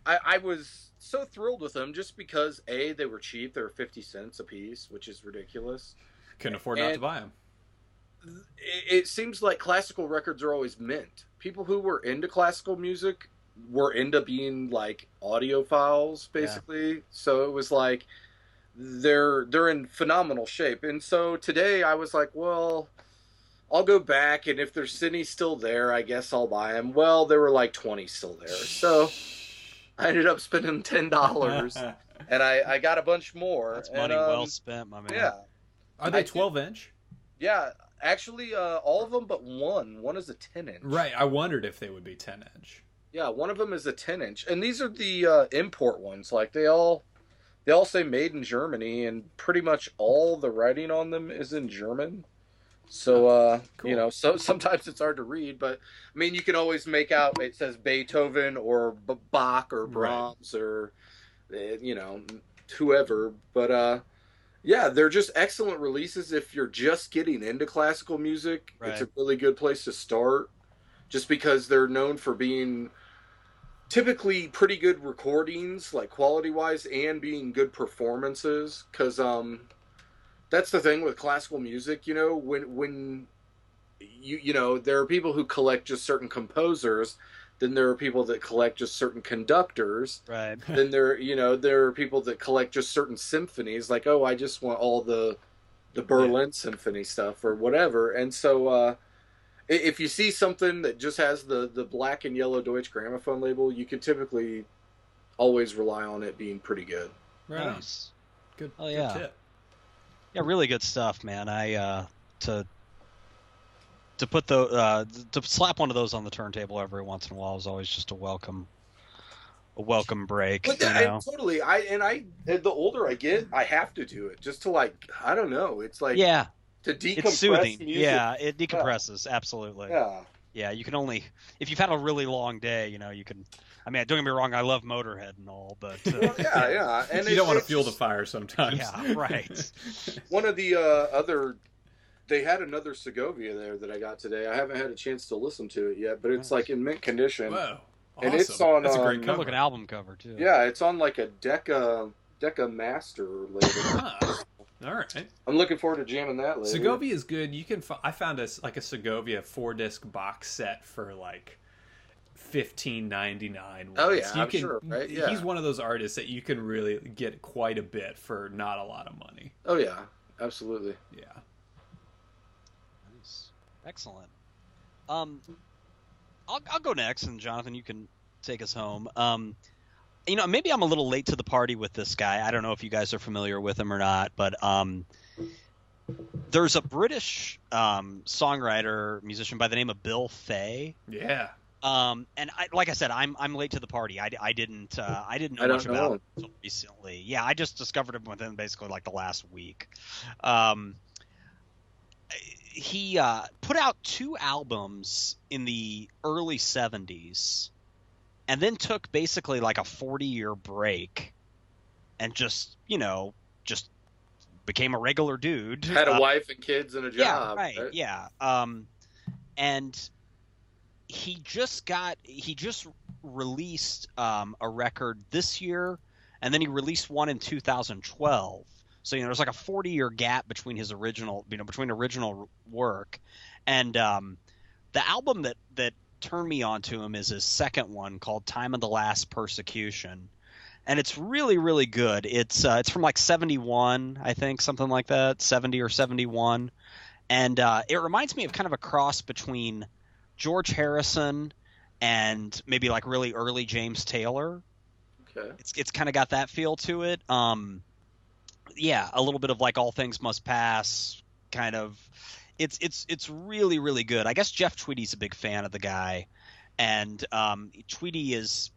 I was so thrilled with them just because they were cheap. They were 50 cents a piece, which is ridiculous. Couldn't afford not to buy them. It seems like classical records are always mint. People who were into classical music end up being like audiophiles basically. So it was like they're in phenomenal shape. And so today I was like, well, I'll go back, and if there's any still there, I guess I'll buy them. Well, there were like 20 still there, so I ended up spending $10, and I got a bunch more. That's money well spent, my man. Yeah. Are they 12-inch? Yeah, actually, all of them but one. One is a 10-inch. Right. I wondered if they would be 10-inch. Yeah, one of them is a 10-inch, and these are the import ones. Like they all say made in Germany, and pretty much all the writing on them is in German. So, cool. you know, so sometimes it's hard to read, but I mean, you can always make out it says Beethoven or Bach or Brahms or, you know, whoever. But, yeah, they're just excellent releases. If you're just getting into classical music, it's a really good place to start, just because they're known for being typically pretty good recordings, like quality-wise, and being good performances, because, that's the thing with classical music, you know, when you know, there are people who collect just certain composers, then there are people that collect just certain conductors. Right. Then there are people that collect just certain symphonies, like, oh, I just want all the Berlin Symphony stuff or whatever. And so if you see something that just has the black and yellow Deutsche Grammophon label, you can typically always rely on it being pretty good. Right. Nice. Good. Oh, yeah. Good tip. Yeah, really good stuff, man. I to slap one of those on the turntable every once in a while is always just a welcome break. But you know? totally. The older I get, I have to do it just to, like, I don't know. It's like to decompress. It's soothing. Music. Yeah, it decompresses. Absolutely. Yeah. Yeah, you can only if you've had a really long day, you know, you can. I mean, don't get me wrong, I love Motorhead and all, but yeah. And you don't want to fuel the fire sometimes. Yeah, right. One of the they had another Segovia there that I got today. I haven't had a chance to listen to it yet, but it's like in mint condition. Whoa. Awesome. And it's on. That's a great Good cover. looking album cover too. Yeah, it's on like a Decca Master label. All right. I'm looking forward to jamming that later. Segovia is good. You can. I found a Segovia 4-disc box set for like $15.99. Oh yeah, I'm sure. Right? Yeah. He's one of those artists that you can really get quite a bit for not a lot of money. Oh yeah, absolutely. Yeah. Nice. Excellent. I'll go next, and Jonathan, you can take us home. You know, maybe I'm a little late to the party with this guy. I don't know if you guys are familiar with him or not, but there's a British songwriter, musician by the name of Bill Fay. Yeah. And like I said, I'm late to the party. I didn't know much about him until recently. Yeah, I just discovered him within basically like the last week. He put out 2 albums in the early 70s. And then took basically like a 40-year break and just became a regular dude. Had a wife and kids and a job. Yeah, right. Yeah. And he just released a record this year, and then he released one in 2012. So, there's like a 40-year gap between his original work. And the album that turned me on to him is his second one called Time of the Last Persecution, and it's really, really good. It's from like 71, I think, something like that, 70 or 71, and it reminds me of kind of a cross between George Harrison and maybe like really early James Taylor. Okay. It's kind of got that feel to it. Yeah, a little bit of like All Things Must Pass kind of. It's really, really good. I guess Jeff Tweedy's a big fan of the guy, and Tweedy is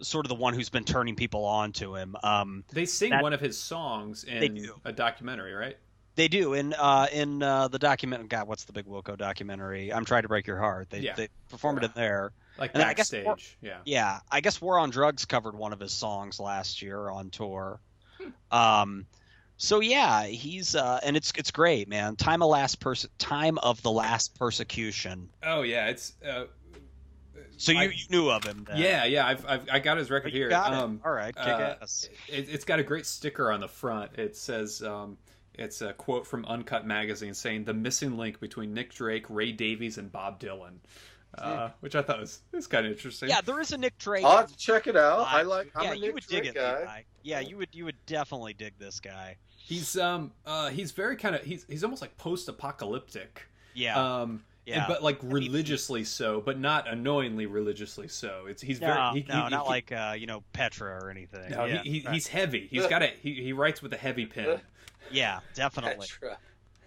sort of the one who's been turning people on to him. They sing one of his songs in a documentary, right? They do in the document. God, what's the Big Wilco documentary? I'm Trying to Break Your Heart. They performed it in there, like and backstage. Yeah. I guess War on Drugs covered one of his songs last year on tour. So yeah, he's and it's great, man. Time of the Last Persecution. Oh yeah, it's. So you knew of him then. Yeah. I got his record here. Got it. All right, kick ass. It's got a great sticker on the front. It says it's a quote from Uncut Magazine saying the missing link between Nick Drake, Ray Davies, and Bob Dylan. which I thought was kind of interesting. Yeah, there is a Nick Drake. I'll have to check it out. I'm a you Nick would Drake dig it, guy. Levi. Yeah, you would definitely dig this guy. He's very kind of he's almost like post-apocalyptic. Yeah. But like religiously so, but not annoyingly religiously so. He's not like Petra or anything. No, yeah, he's heavy. He's got he writes with a heavy pen. Yeah, definitely. Petra.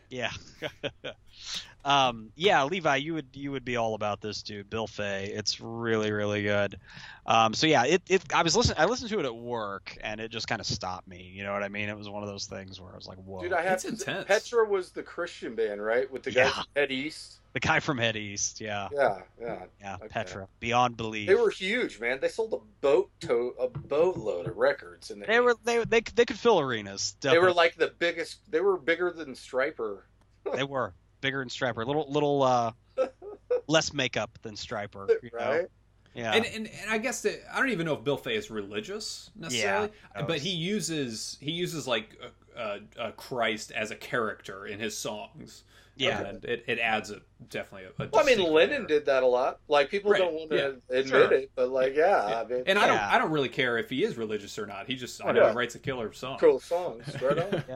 Yeah. Levi, you would be all about this dude, Bill Fay. It's really, really good. I listened to it at work and it just kind of stopped me. You know what I mean? It was one of those things where I was like, whoa. Dude, it's intense. Petra was the Christian band, right? With the guy from Head East. The guy from Head East, yeah. Yeah. Okay. Petra, beyond belief. They were huge, man. They sold a boatload of records, and they could fill arenas. Definitely. They were like the biggest. They were bigger than Stryper. They were bigger than Stryper. Little less makeup than Stryper. Right. Yeah. And I guess I don't even know if Bill Fay is religious necessarily, but he uses like a Christ as a character in his songs. Yeah, and it adds definitely a. Well, I mean, Lennon did that a lot. Like people don't want to admit it, but like, I mean, and I don't really care if he is religious or not. He just he writes a killer song. Cool songs, right on. Yeah.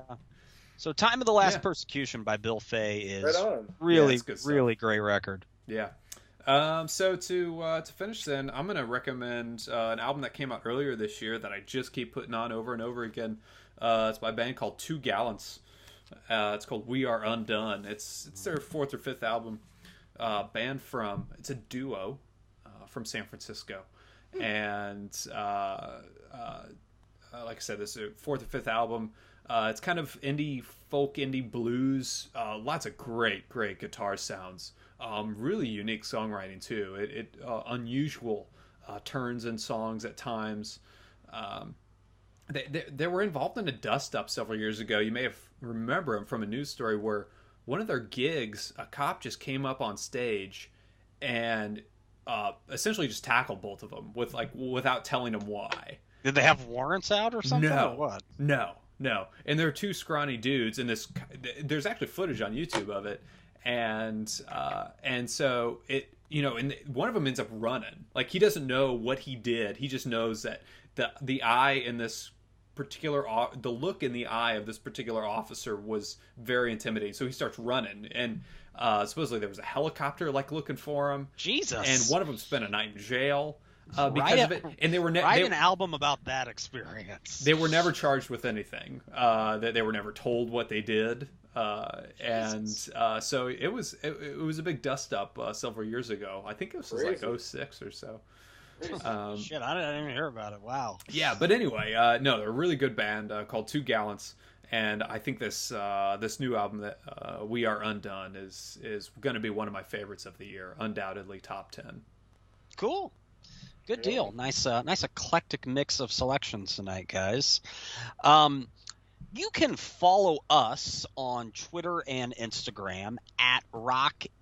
So, "Time of the Last Persecution" by Bill Fay is right really great record. Yeah. So to finish, then I'm gonna recommend an album that came out earlier this year that I just keep putting on over and over again. It's by a band called Two Gallants. It's called We Are Undone. It's their 4th or 5th album. It's a duo from San Francisco, and like I said, this is a 4th or 5th album. It's kind of indie folk, indie blues. Lots of great guitar sounds. Really unique songwriting too. It unusual turns in songs at times. They were involved in a dust-up several years ago. You may remember them from a news story where one of their gigs, a cop just came up on stage and essentially just tackled both of them without telling them why. Did they have warrants out or something? No, or what? No. And they're two scrawny dudes, and there's actually footage on YouTube of it, and so it, and one of them ends up running. Like, he doesn't know what he did. He just knows that the eye in this particular the look in the eye of this particular officer was very intimidating. So he starts running, and supposedly there was a helicopter looking for him. Jesus! And one of them spent a night in jail because of it. And they were write an album about that experience. They were never charged with anything. They were never told what they did. So it was a big dust up several years ago. I think it was like 2006 or so. Shit, I didn't even hear about it. Wow. Yeah, but anyway, no, they're a really good band called Two Gallants, and I think this new album that We Are Undone is going to be one of my favorites of the year, undoubtedly top 10. Cool. Good deal. Nice eclectic mix of selections tonight, guys. You can follow us on Twitter and Instagram at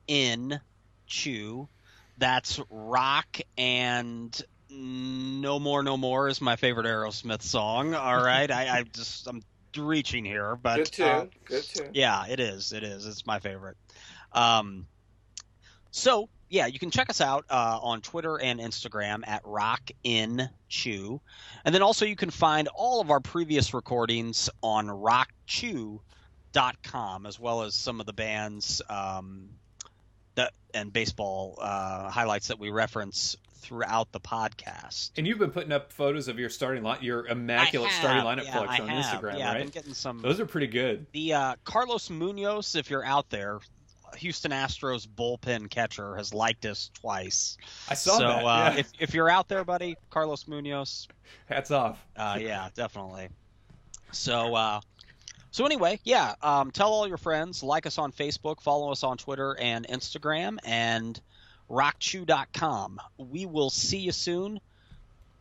RockInChew. That's Rock and No More is my favorite Aerosmith song. All right, I'm reaching here, but good tune. Yeah, it is. It's my favorite. So yeah, you can check us out on Twitter and Instagram at RockInChew, and then also you can find all of our previous recordings on rockchew.com, as well as some of the bands and baseball highlights that we reference throughout the podcast. And you've been putting up photos of your your immaculate starting lineup collection on Instagram, right? I've been getting some. Those are pretty good. The Carlos Munoz, if you're out there, Houston Astros bullpen catcher, has liked us twice. I saw that. Yeah. If you're out there, buddy, Carlos Munoz, hats off. Yeah, definitely. So anyway, tell all your friends, like us on Facebook, follow us on Twitter and Instagram, and rockchew.com. We will see you soon.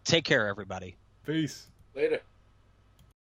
Take care, everybody. Peace. Later.